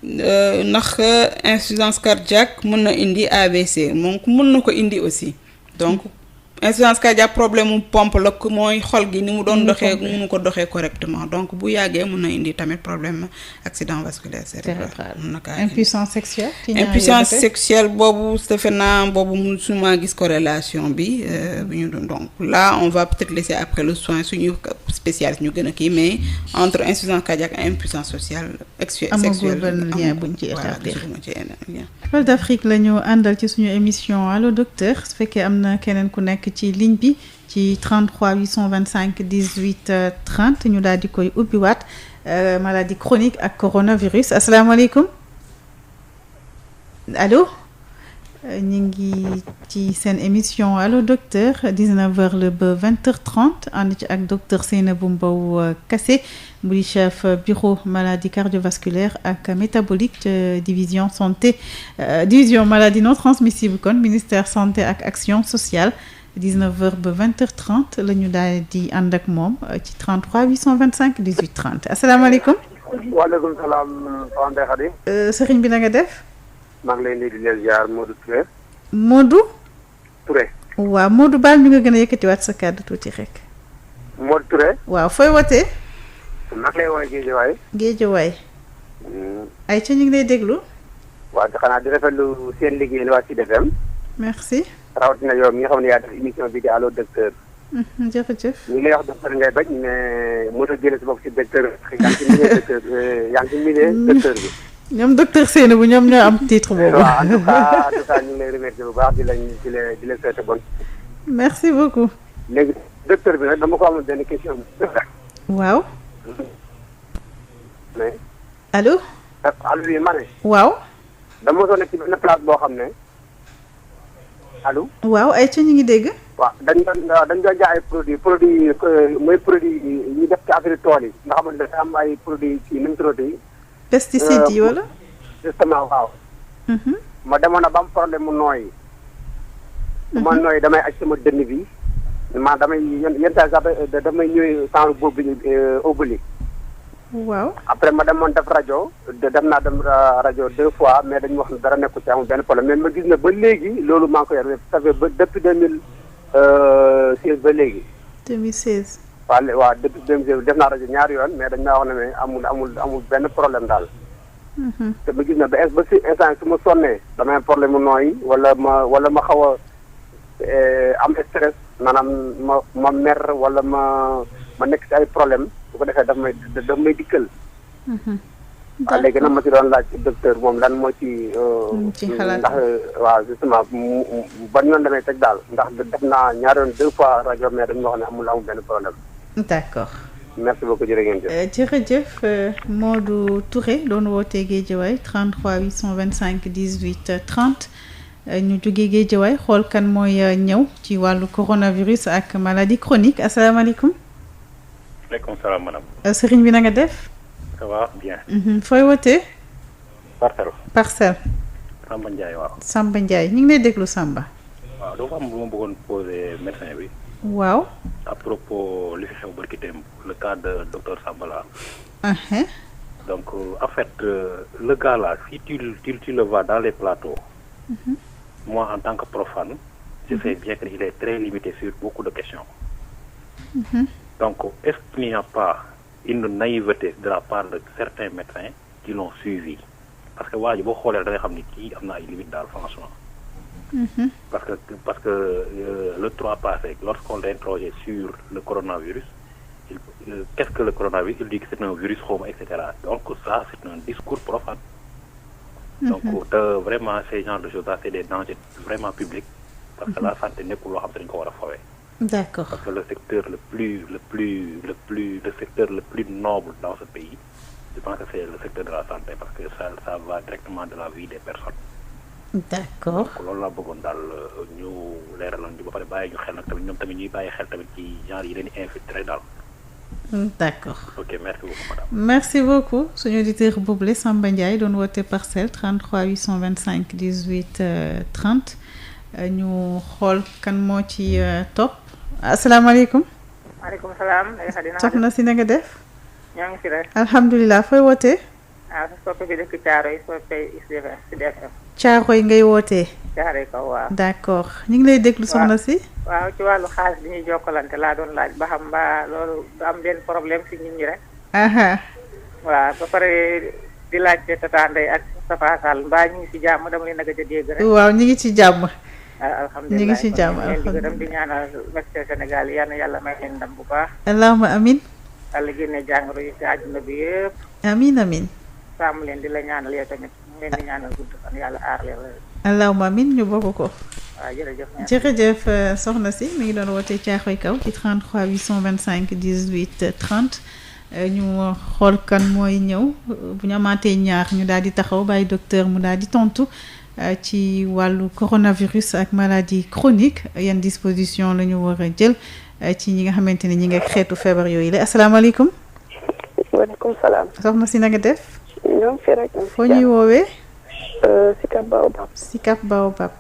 ndax insuffisance cardiaque mën na indi AVC donc mën na ko indi aussi donc insuffisance cardiaque problème mu pompe la mooy xol gi ni mu doon doxee mënu ko doxee correctement donc bu yàggee mën na indi tamit problème accident vasculaire cérébral impuissance sexuelle impuissance sexuelle boobu defe naa boobu musuma gis corrélation bi ñu doon donc là on va peut-être laisser après le soin suñu spécialiste ñu gën a kii mais entre insuffisance cardiaque et impuissance sexuelle amagul lien buñ ci établir Val d'Afrique la ñu àndal ci suñu émission Allo Docteur su fekkee am na keneen ku nekk ci ligne bi ci 33 825 18 30 ñu daal di koy ubbiwaat maladie chronique ak coronavirus asalaamaaleykum allo ñu ngi ci seen émission Allo Docteur 19h la ba 20h30 ànd ci ak docteur Seynabou Mbow Kassé mu di chef bureau maladie cardiovasculaire ak métabolique ca division santé division maladie non transmissible kon ministère santé ak action sociale 19h ba 20h30 la ñu daal di ànd ak moom ci 33 825 18 30 asalaamaaleykum. waaleykum salaam soxna Ndeye Khady. sëriñ bi na nga def. maa ngi lay nuyu di leen ziar Modou Touré. Modou. Touré. waaw Modou baal ñu nga gën a yëkkatiwaat sa kàddu tuuti rek. Modou Touré. waaw fooy wootee. maa ngi lay woowee Géejawaay. Géejawaay. ay ca ñu ngi lay déglu. waaw xanaa di rafetlu seen liggéey la waa Sud FM. merci. rawatina yow mi nga xam ne yaa def émission bi di Allo Docteur. jërëjëf. ñu ngi lay wax docteur ngay bañ mais mën a jëlee si bopp si docteur yaa ngi ci milieu docteur yaa ngi ci milieu docteur bi. ñoom docteur Seynabou ñoom ñoo am titre boobu. waaw en tout cas ñu ngi lay remercier bu baax di la souhaiter bonne. merci beaucoup. léegi docteur bi nag dama ko amoon benn question bu waaw. mais. allo. allo oui ma ne. waaw. dama soo nekk ci benn place boo xam ne allo. waaw ay ca ñu ngi dégg. waaw dañ doon jaay ay produit mooy produit yi ñu def ci affaire tool yi nga xamante ne dafa am ay produits ci nu mu tuddati. pesticides yi wala. justement waaw. ma demoon na ba am problème mu nooyi. ma nooyi damay aj sama dënn bi damay yenn saa sax damay ñëwee sans boobu bi óbbali. waaw. après ma demoon def rajo dem rajo 2 fois mais dañu wax ne dara nekku ci amul benn problème mais ma gis ne ba léegi loolu maa ngi ko yor ça fait ba depuis 2016 ba léegi. 2016. waaw depuis 2016 def naa rajo ñaari yoon mais dañ maa wax ne mais amul benn problème daal. te ma gis ne ba si instant su ma sonnee damay am problème mu nooyi wala ma xaw a am stress maanaam ma mer wala ma nekk si ay problème bu ko defee daf may dikkal. waaw léegi nag ma ci doon laaj ci docteur moom lan moo ci. ci xalaat ndax waaw justement ban yoon damay teg daal ndax def naa ñaari yoon 2 fois rajo mais dañu wax ne amul benn problème. d'accord. merci beaucoup jërë ngeen jëf. jërëjëf Modou Touré doon wootee Guédiawaye 33 825 18 30 ñu jógee Guédiawaye xool kan mooy ñëw ci wàllu coronavirus ak maladie chronique asalaamaaleykum. waaleykum salaam madame. sëriñ bi na nga def. ça va bien. fooy wootee. Parcelles. Samba Ndiaye waaw. Samba Ndiaye ñu ngi lay déglu Samba. waaw dafa am lu ma bëggoon poser médecin bi. waaw. à propos li fi xew barki démb le cas de docteur Sambala. donc en fait le gars là si tu le vois dans les plateaux. Moi en tant que profane. je sais bien qu'il est très limité sur beaucoup de questions. Donc est-ce qu'il n'y a pas une naïveté de la part de certains médecins qui l'ont suivi? Parce que waa ji boo xoolee da nga xam ni kii am na ay limites daal franchement. Parce que le 3 passé lorsqu'on l'interrogeait sur le coronavirus, qu'est-ce que le coronavirus? Il dit que c'est un virus xawma etc. Donc ça c'est un discours profane. Donc vraiment ces genres de choses là c'est des dangers vraiment publics. Parce que la santé nekkul loo xam ne dañu ko war a fawee. D'accord. Parce que le secteur le secteur le plus noble dans ce pays, je pense que c'est le secteur de la santé parce que ça va directement de la vie des personnes. D'accord. Donc loolu laa bëggoon daal ñu leeraloon di ba pare bàyyi ñu xel nag tamit ñoom tamit ñuy bàyyi xel tamit ci genre yi leen infiltré daal. D'accord. Ok, merci beaucoup madame. Merci beaucoup suñu auditeur boobule Samba Ndiaye doon woote Parcelles 33 825 18 30 ñu xool kan moo ci topp asalaamaaleykum. maaleykum salaam. soxna si na nga def. ñoo ngi fi rek. alhamdulilah fooy wootee. sa soppe bi dëkk Thiaroye soppe Sud FM. Thiaroye ngay wootee. Thiaroye kaw waaw. d'accord ñu ngi lay déglu soxna si. waaw ci wàllu xaalis bi ñuy jokkalante laa doon laaj ba xam mbaa loolu du am benn problème si nit ñi rek. waaw ba pare di laajte Tata Ndeye ak Moustapha Sall mbaa ñu ngi si jàmm dama leen a gëj a dégg rek. waaw ñu ngi ci jàmm. alhamdulilah ñu ngi ci jàmm alhamdulilah di ñaanal médecin Sénégal yal na yàlla may leen ndam bu baax. allahumma amin. yàlla génne jàngoro yi ci àdduna bi yëpp. amin amin. sàmm leen di la ñaanal yow tamit mu leen di ñaanal gudd fan yàlla aar leen. allahumma amin ñu bokk ko. waaw jërëjëf soxna si mi ngi doon wootee Thiaroye Kaw ci 33 825 18 30 ñu xool kan mooy ñëw bu ñu amaatee ñaar ñu daal di taxaw bàyyi docteur mu daal di tontu ci wàllu coronavirus ak maladie chronique yan disposition la ñu war a jël ci ñi nga xamante ne ñi nga xeetu feebar yooyu la asalaamaaleykum. waaleykum salaam. soxna si na nga def. ñoom fii rek. foo ñuy woowee. Sicap Baobab. Sicap Baobab.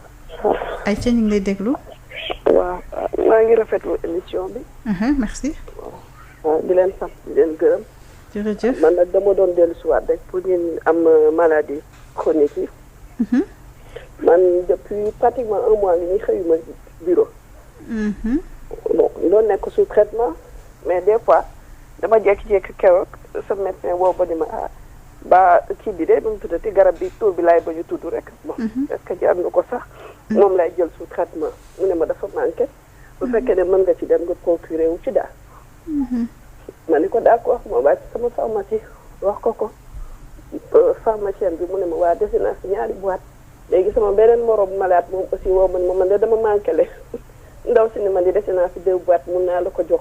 ay ca ñu ngi lay déglu. waaw maa ngi rafetlu émission bi. merci. waaw di leen sant di leen gërëm. jërëjëf man nag dama doon dellu si waat rek pour ñun am maladie chronique yi. man depuis pratiquement un mois ngi xëyuma bureau. bon doon nekk sous traitement mais des fois dama jékki-jékki keroog sa médecin woo ba ni ma ba kii bi de ba mu tuddati garab bi tur bi laay ba ñu tudd rek. bon est-ce que jar nga ko sax. moom lay jël sous traitement mu ne ma dafa manqué. bu fekkee ne mën nga ci dem nga procuré wu ci daal. ma ni ko d'accord ma wàcc sama pharmacie wax ko pharmacienne bi mu ne ma waa dese naa si ñaari boîte léegi sama beneen morom malade moom aussi woo man de dama manqué le ndaw si ne man di dese naa si 2 boîtes mun naa la ko jox.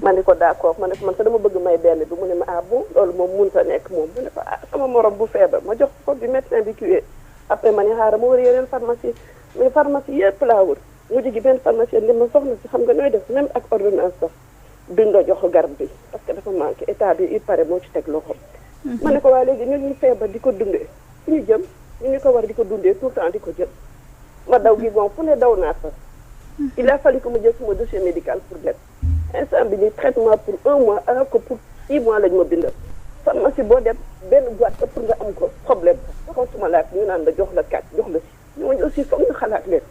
ma ni ko d'accord ma ne ko man sax dama bëgg may benn bi mu ne ma bon loolu moom mënut a nekk moom mu ne ko sama morom bu feebar ma jox ko bi médecin bi kiiwee après ma ni xaaral ma wër yeneen pharmacie mais pharmacie yëpp laa wër mujj gi benn pharmacie ni ma soxna si xam nga nooy def même ak ordonnance sax duñ la jox garab bi parce que dafa manqué état bi il paraît moo ci teg loxo. ma ne ko waa léegi ñun ñu feebar di ko dundee fu ñu jëm ñu ko war di ko dundee tout le temps di ko jëm ma daw gi bon fu ne daw naa fa. il a fallu que ma jël sama dossier médical pour dem instant bi ni traitement pour 1 mois alors que pour 6 mois lañ ma bindal pharmacie boo dem benn boîte pour nga am ko problème waxatuma laaj ñu naan la jox la 4 jox la 6 ñooñu aussi foog ñu xalaat leen.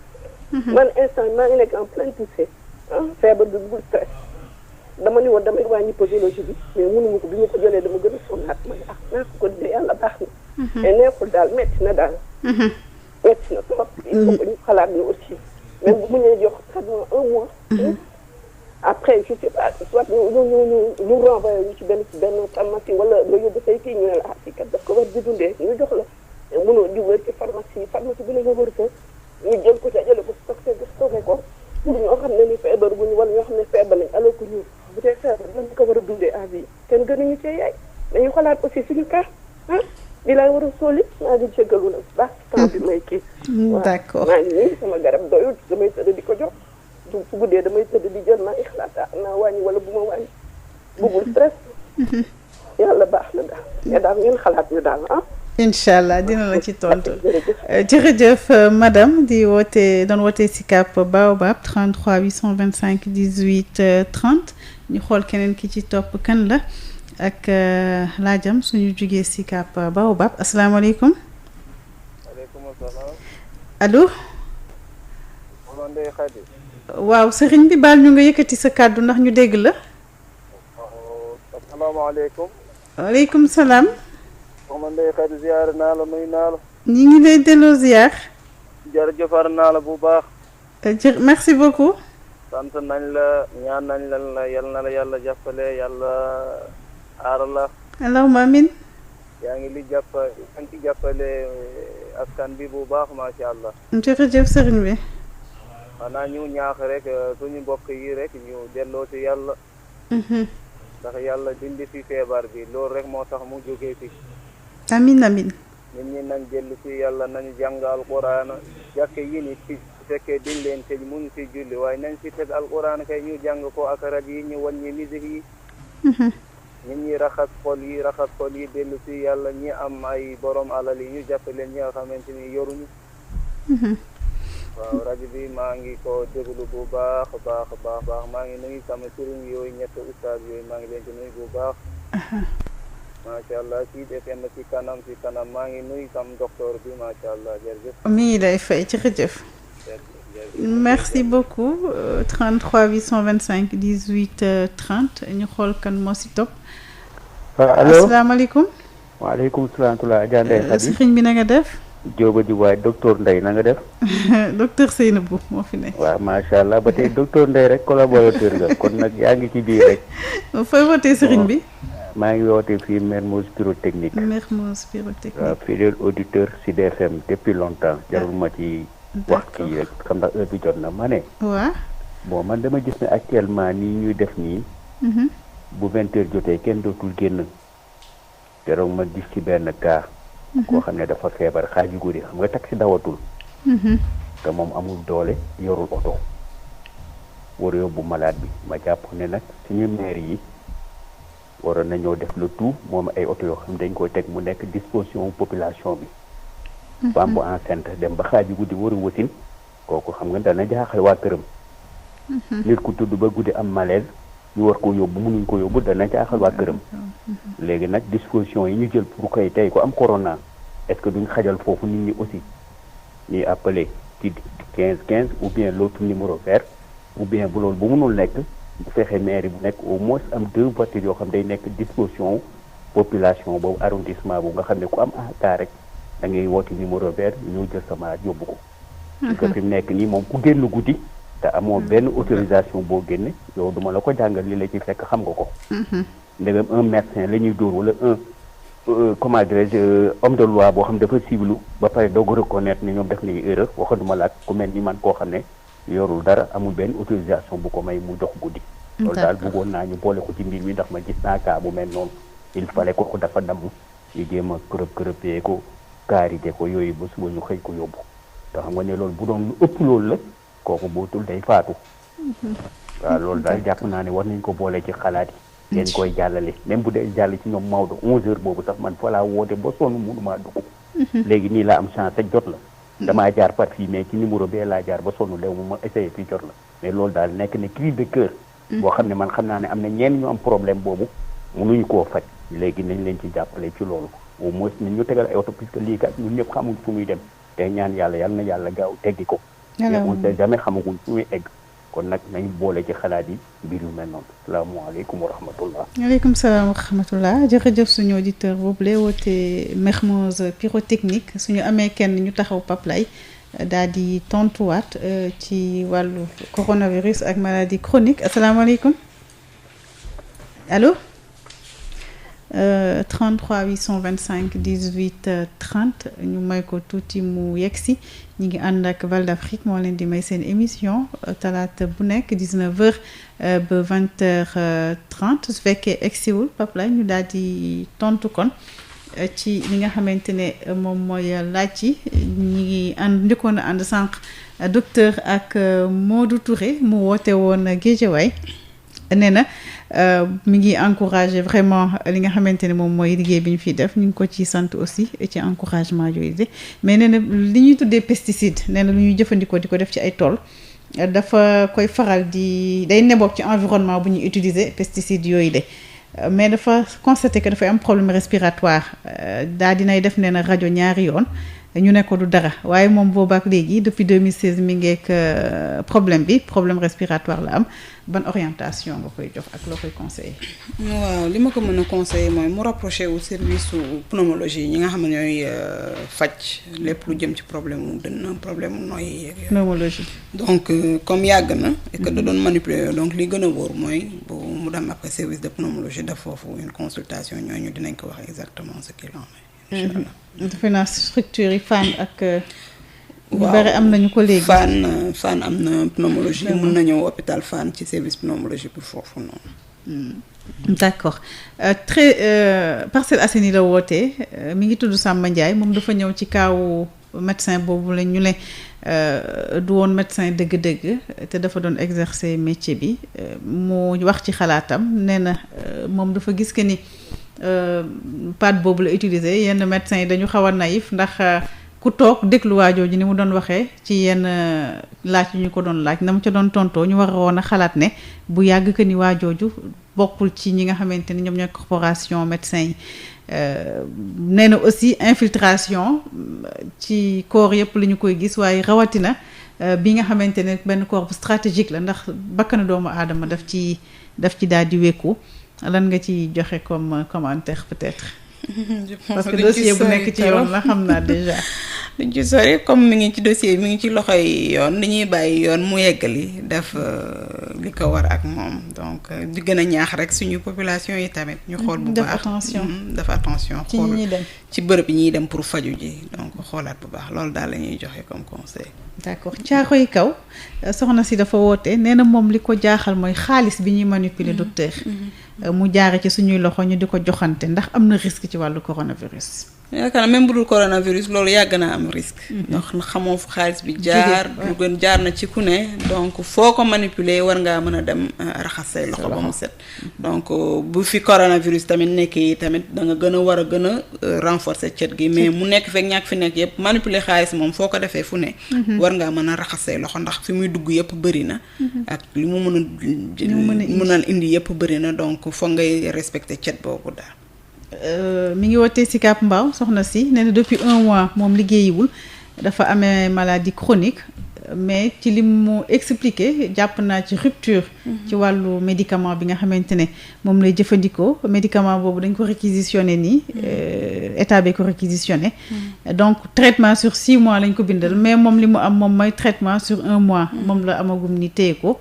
man instant maa ngi nekk en pleine poussée feebar bi bul stress dama ni woon damay wàññi posologie bi mais mënuma ko bi ma ko jëlee dama gën a sonnaat ma ne naa ko dee yàlla baax na. mais neexul daal métti na daal. métti na trop. il faut que ñu xalaat ñu aussi. même bu mu ñëwee jox traitement 1 mois. après je sais pas soit ñu renvoyé ñu ci benn pharmacie wala nga yóbbu say kii ñu ne la fii kat daf ko war di dundee ñu jox la. mais mënoo di wër ci pharmacie bi la nga wër ko ñu jël ko ca jële ko stocké ko pour ñoo xam ne ni feebar bu ñu wala ñoo xam ne feebar nañ alors que ñu bu dee feebar lan ko war a dundee à vie kenn gënuñu cee yaay dañu xalaat aussi suñu cas di laa war a sóoli maa ngi jégalu la baax temps bi may kii. d'accord maa ngi nii sama garab doyul damay tëdd di ko jox su guddee damay tëdd di jël maa ngi xalaat naa wàññi wala bu ma wàññi bëggul stress. yàlla baax na daal mais daal ngeen xalaat ñu daal incha allah dina la ci tontu jërëjëf madame di woote doon woote Sicap Baobab 33 825 18 30 ñu xool keneen ki ci topp kan la ak laajam suñu jugee Sicap Baobab asalaamaaleykum. waaleykum salaam. allo. waaw sëriñ bi baal ñu nga yëkkati sa kàddu ndax ñu dégg la. asalaamaaleykum. waaleykum salaam. soxna Ndeye Khady ziar naa la nuyu naa la. ñi ngi lay delloo ziar. jërëjëfar naa la bu baax. merci beaucoup. sant nañ la ñaan nañ la yal na la yàlla jàppale yàlla aar la. allahumma amin. yaa ngi li jàppale askan bi bu baax macha allah. jërëjëf sëriñ bi. xanaa ñu ñaax rek suñu mbokk yi rek ñu delloo ci yàlla. ndax yàlla dindi fi feebar bi loolu rek moo tax mu jógee fi. amin amin. nit ñi nañ dellu ci yàlla nañu jàng alquran jàkke yi ni ci fekkee diñ leen tëj mun ci julli waaye nañ ci teg alquran kay ñu jàng ko ak rajo yi ñu wàññi musique yi nit ñi raxas xol yi dellu si yàlla ñi am ay borom alal yi ñu jàppale ñi nga xamante ni yoruñu. waaw rajo bi maa ngi ko déglu bu baax maa ngi nuyu sama sëriñ yooyu ñett ustaas yooyu maa ngi leen di nuyu bu baax. macha allah kii defee na ci kanam maa ngi nuyu sam docteur bi macha allah jërëjëf. mi ngi lay fay jërëjëf. merci beaucoup 33 825 18 30 ñu xool kan moo si topp. allo asalaamaaleykum. waaleykum salaam wa rahmatulah. sëriñ bi na nga def. Jóoba di waay docteur Ndeye na nga def. docteur Seynabou moo fi nekk. waaw macha allah ba tey docteur Ndeye rek collaborateur nga kon nag yaa ngi ci biir rek. fooy wootee sëriñ bi. maa ngi woote fii Mermoz Pyrotechnique. Mermoz Pyrotechnique. waaw fidèle auditeur Sud FM depuis longtemps jarul ma ci wax kii rek xam ndax heure bi jot na ma ne. waaw. bon man dama gis ne actuellement nii ñuy def nii. bu 20h jotee kenn dootul génn. keroog ma gis ci benn cas. koo xam ne dafa feebar xaaju guddi xam nga taxi dawatul. te moom amul doole yorul oto. war yóbbu malade bi ma jàpp ne nag suñu maire yi. waroon nañoo def le tout moom ay oto yoo xam dañ koy teg mu nekk disposition population bi. femme bu enceinte dem ba xaaju guddi waru wasin kooku xam nga dana jaaxal waa këram. nit ku tudd ba guddi am malaise ñu war ko yóbbu mënuñ ko yóbbu dana jaaxal waa këram. léegi nag disposition yi ñu jël pour koy tey ko am corona est-ce que duñ xajal foofu nit ñi aussi ñuy appelé ci 15 ou bien l'autre numéro vert ou bien bu loolu bu mënul nekk. bu fekkee mairie bu nekk au moins am 2 voitures yoo xam day nekk disposition population boobu arrondissement boobu nga xam ne ku am cas rek da ngay woote numéro vert ñëw jël sa malade yóbbu ko. parce que fi mu nekk nii moom ku génn guddi te amoo benn autorisation boo génne yow duma la ko jàngal li la ci fekk xam nga ko. ndegam un médecin la ñuy dóor wala comment dirais-je homme de loi boo xam dafa civilu ba pare doog a reconnaître ne ñoom def nañu erreur waxatuma la ak ku mel ni man koo xam ne. yorul dara amul benn autorisation bu ko may mu dox guddi. loolu daal bëggoon naa ñu boole ko ci mbir mi ndax ma gis naa kaa bu mel noonu. il fallait ko dafa damm ñu jéem a kërëb ko karité ko yooyu ba suba ñu xëy ko yóbbu. te xam nga ne loolu bu doon lu ëpp loolu la kooku bootul day faatu. waaw loolu daal jàpp naa ne war nañ ko boole ci xalaat yi. ngeen koy jàllale même bu dee jàll ci ñoom Maodo 11h boobu sax man fa laa woote ba sonn mënumaa dugg. léegi nii laa am chance rek jot la. damaa jaar par fii mais ci numéro bee laa jaar ba sonn lew mu ma essayé fii jot la mais loolu daal nekk ne cri de cœur boo xam ne man xam naa ne am na ñenn ñu am problème boobu mënuñu koo faj léegi nañ leen ci jàppale ci loolu au moins nañ ñu tegal ay oto puisque lii kat ñun ñëpp xamuñ fu muy dem te ñaan yàlla yal na yàlla gaaw teggi ko mais on sait jamais xamaguñ fu muy egg kon nag nañ boole ci xalaat yi mbir yu mel noonu salaamaaleykum wa rahmatullah. waaleykum salaam wa rahmatullah jërëjëf suñu auditeur boobu lay woote Mermoz Pyrotechnique suñu amee kenn ñu taxaw Paplay daal di tontuwaat ci wàllu coronavirus ak maladie chronique asalaamaaleykum allo 33 825 18 30 ñu may ko tuuti mu yegsi ñu ngi ànd ak Val d'Afrique moo leen di may seen émission talaata bu nekk 19h ba 20h30 su fekkee egsiwul Paplay ñu daal di tontu kon ci li nga xamante ne moom mooy laaj yi ñu ngi njëkkoon a ànd sànq docteur ak Modou Touré mu woote woon Guédiawaye nee na mi ngi encouragé vraiment li nga xamante ne moom mooy liggéey bi ñu fiy def ñu ngi ko ci sant aussi ci encouragement yooyu de mais nee na li ñuy tuddee pesticide nee na lu ñuy jëfandikoo di ko def ci ay tool dafa koy faral di day neboog ci environnement bu ñuy utiliser pesticide yooyu de mais dafa constaté que dafay am problème respiratoire daa dinay def nee na rajo ñaari yoon ñu ne ko du dara waaye moom boobaak léegi depuis 2016 mi ngeek problème respiratoire la am ban orientation nga koy jox ak loo koy conseiller. waaw li ma ko mën a conseiller mooy mu rapproché wu service su pneumologie ñi nga xam ne ñooy faj lépp lu jëm ci problème mu dënn problème mu nooy. pneumologie. donc comme yàgg na. et que da doon manipuler donc li gën a wóor mooy bu mu dem après service de pneumologie def foofu une consultation ñooñu dinañ ko wax exactement ce qu'il en est. incha allah defe naa structure yi Fann ak. ñu bari am nañu ko léegi Fann am na pneumologie mën na ñëw hôpital Fann ci service pneumologie pour foofu noonu. d'accord très Parcelles Assainies la wootee mi ngi tudd Samba Ndiaye moom dafa ñëw ci kaawu médecin boobu la ñu ne du woon médecin dëgg-dëgg te dafa doon exercer métier bi mu wax ci xalaatam nee na moom dafa gis que ni pâte boobu la utiliser yenn médecins yi dañu xaw a naïf ndax ku toog déglu waajooju ni mu doon waxee ci yenn laaj yu ñu ko doon laaj na mu ca doon tontoo ñu war a woon a xalaat ne bu yàgg que ni waajooju bokkul ci ñi nga xamante ni ñoom ñooy corporation médecins yi nee na aussi infiltration ci corps yëpp li ñu koy gis waaye rawatina bi nga xamante ne benn corps bu stratégique la ndax bakkanu doomu aadama daf ci daal di wékku lan nga ci joxe comme commentaire peut-être. parce que dossier bu nekk ci yoon la xam naa déjà. duñ ci sori comme mi ngi ci dossier mi ngi ci loxoy yoon dañuy bàyyi yoon mu yeggali def li ko war ak moom donc di gën a ñaax rek suñu population yi tamit. ñu xool bu baax def attention. ci ñi dem ci bërëb yi ñuy dem pour faju ji donc xoolaat bu baax loolu daal la ñuy joxe comme conseil. d'accord Caaroy Kaw soxna si dafa woote nee na moom li ko jaaxal mooy xaalis bi ñuy manipuler docteur. mu jaare ci suñuy loxo ñu di ko joxante ndax am na risque ci wàllu coronavirus. yaakaar naa même bu dul coronavirus loolu yàgg naa am risque. ndax xamoo fu xaalis bi jaar. lu gën jaar na ci ku ne. donc foo ko manipuler war ngaa mën a dem raxas say loxo ba mu set. donc bu fi coronavirus tamit nekkee tamit da nga gën a war a gën a renforcer cet gi mais mu nekk fekk ñàkk fi nekk yëpp manipuler xaalis moom foo ko defee fu ne. war ngaa mën a raxas say loxo ndax fi muy dugg yëpp bëri na. ak li mu mën a indi yëpp bëri na donc foog ngay respecter cet boobu daal. mi ngi wootee si Cap Mbao soxna si nee na depuis 1 mois moom liggéeyiwul dafa amee maladie chronique mais ci li mu expliqué jàpp naa ci rupture ci wàllu médicament bi nga xamante ne moom lay jëfandikoo médicament boobu dañ ko réquisitionné nii état bi ko réquisitionné donc traitement sur 6 mois lañ ko bindal mais moom li mu am moom mooy traitement sur 1 mois moom la amagum ni téye ko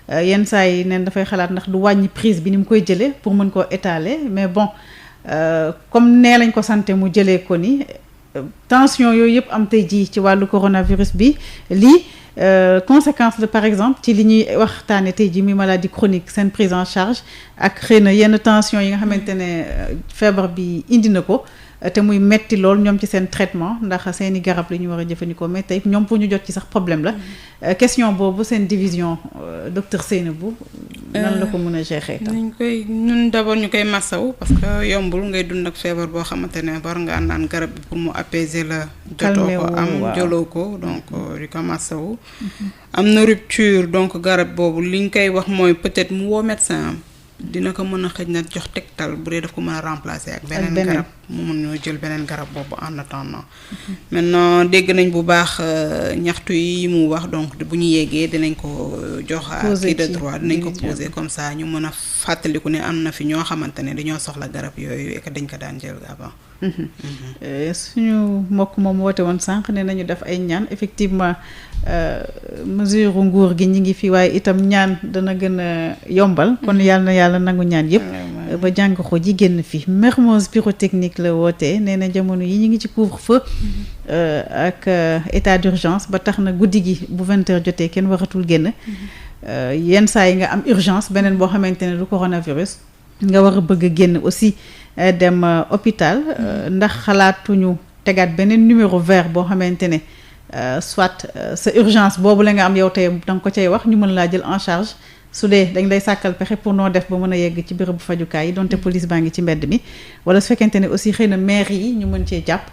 yenn saa yi neen dafay xalaat ndax du wàññi prise bi ni mu koy jëlee pour mën koo étaler mais bon comme nee lañ ko santé mu jëlee ko ni tension yooyu yëpp am tey jii ci wàllu coronavirus bi lii conséquence la par exemple ci li ñuy waxtaane tey jii muy maladie chronique seen prise en charge ak xëy na yenn tension yi nga xamante ne feebar bi indi na ko te muy metti lool ñoom ci seen traitement ndax seeni garab la ñu war a jëfandikoo mais tey ñoom pour ñu jot ci sax problème la question boobu seen division docteur Seynabou nan la ko mën a gérer tam ñun d'abord ñu koy massaw parce que yombul ngay dund ak feebar boo xamante ne war nga naan garab bi pour mu apaiser la jotoo ko am joloo ko donc di ko massaw am na rupture donc garab boobu li ñu koy wax mooy peut-être mu woo médecin am dina ko mën a xëj na jox tegtal bu dee daf ko mën a remplacer ak beneen garab mu mën ñoo jël beneen garab boobu en attendant maintenant dégg nañ bu baax ñaxtu yi mu wax donc bu ñu yeggee dinañ ko jox kii de droit dinañ ko poser comme ça ñu mën a fàttaliku ne am na fi ñoo xamante ne dañoo soxla garab yooyu et que dañ ko daan jël avant suñu mbokk moom woote woon sànq ne nañu def ay ñaan effectivement mesure nguur gi ñi ngi fi waaye itam ñaan dana gën a yombal kon yàlla nangu ñaan yëpp ba jàng ko ji génn fi Mermoz pyrotechnique la wootee nee na jamono yi ñu ngi ci couvre-feu ak état d'urgence ba tax na guddi gi bu 20h jotee kenn waratul génn yenn saa yi nga am urgence beneen boo xamante ne du coronavirus nga war a bëgg a génn aussi dem hôpital ndax xalaatuñu tegaat beneen numéro vert boo xamante ne soit sa urgence boobu la nga am yow tey danga ko cay wax ñu mën laa jël en charge su dee dañ lay sàkkal pexe pour noo def ba mën a yegg ci bérébu fajukaay yi donte police baa ngi ci mbedd mi wala su fekkente ne aussi xëy na maire yi ñu mën cee jàpp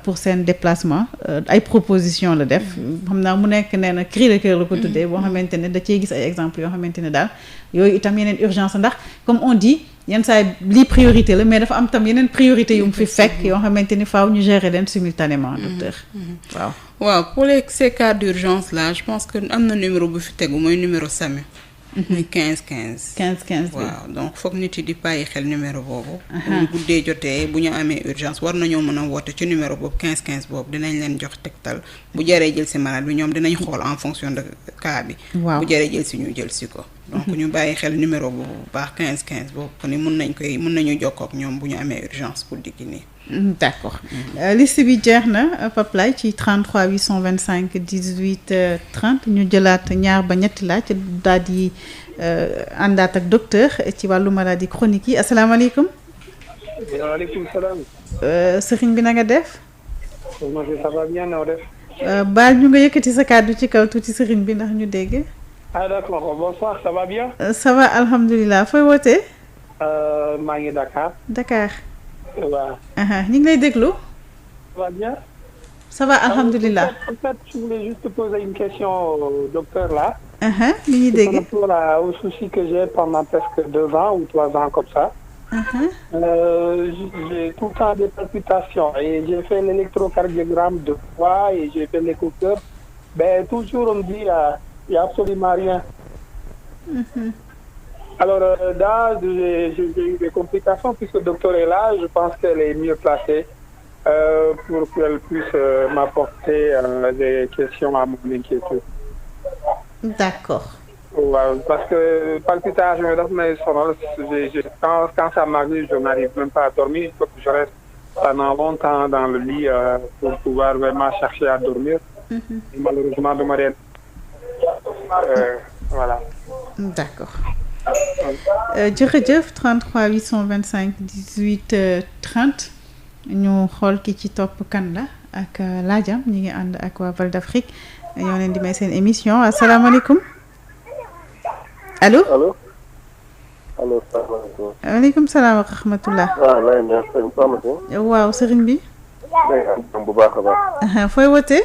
pour seen déplacement ay proposition la def xam naa mu nekk nee na cri de cœur la ko tuddee boo xamante ne da cee gis ay exemples yoo xamante ne daal yooyu itam yeneen urgence ndax comme on dit yenn saa lii priorité la mais dafa am tam yeneen priorité yu mu fi fekk yoo xamante ni faaw ñu gérer leen simultanément docteur waaw pour ces cas d'urgence là je pense que am na numéro bu fi tegu mooy numéro SAMU muy 15 15 waaw donc foog nit yi di bàyyi xel numéro boobu bu guddee jotee bu ñu amee urgence war nañoo mën a woote ci numéro boobu 15 boobu dinañ leen jox tegtal bu jaree jël si malade bi ñoom dinañ xool en fonction de cas bi bu jaree jël si ñu jël si ko donc ñu bàyyi xel numéro boobu bu baax 15 boobu kon ni mën nañu jokkoo ak ñoom bu ñu amee urgence pour diggi nii d'accord liste bi jeex na Pape ci 33 825 18 30 ñu jëlaat ñaar ba ñetti laaj daal di àndaat ak docteur ci wàllu maladie chronique yi asalaamaaleykum. waaleykum salaam. sëriñ bi na nga def. ça va bien noo def. baal ñu nga yëkkati sa kàddu ci kaw tuuti sëriñ bi ndax ñu dégg. ah d'accord bonsoir ça va bien. ça va alhamdulilah fooy wootee. maa ngi Dakar. Dakar. waaw. ñu ngi lay déglu. ça va bien. ça va alhamdulilah. En fait je voulais juste poser une question au docteur là. mi ngi dégg. Par rapport au souci que j'ai pendant presque 2 ans ou 3 ans comme ça. J'ai tout le temps des palpitations et j'ai fait l'électrocardiogramme 2 fois et j'ai fait l'échocœur. Ben toujours on me dit il y a absolument rien. Alors là j'ai eu des complications puisque le docteur est là, je pense qu'elle est mieux placée pour qu'elle puisse m'apporter des questions à mon inquiétude. D'accord. Ouais, parce que palpitation daf may sonal quand ça m'arrive je n'arrive même pas à dormir, il faut que je reste pendant longtemps dans le lit pour pouvoir vraiment chercher à dormir. Et malheureusement dama reen voilà. D'accord. Jërëjëf 33 825 18 30 ñu xool ki ci topp kan la ak laajam ñi ngi ànd ak waa Val d'Afrique ñoo leen di may seen émission asalaamaaleykum. allo allo salaamaaleykum. waaleykum salaam wa rahmatullah. waaw sëriñ bi. bu baax a baax. fooy wootee.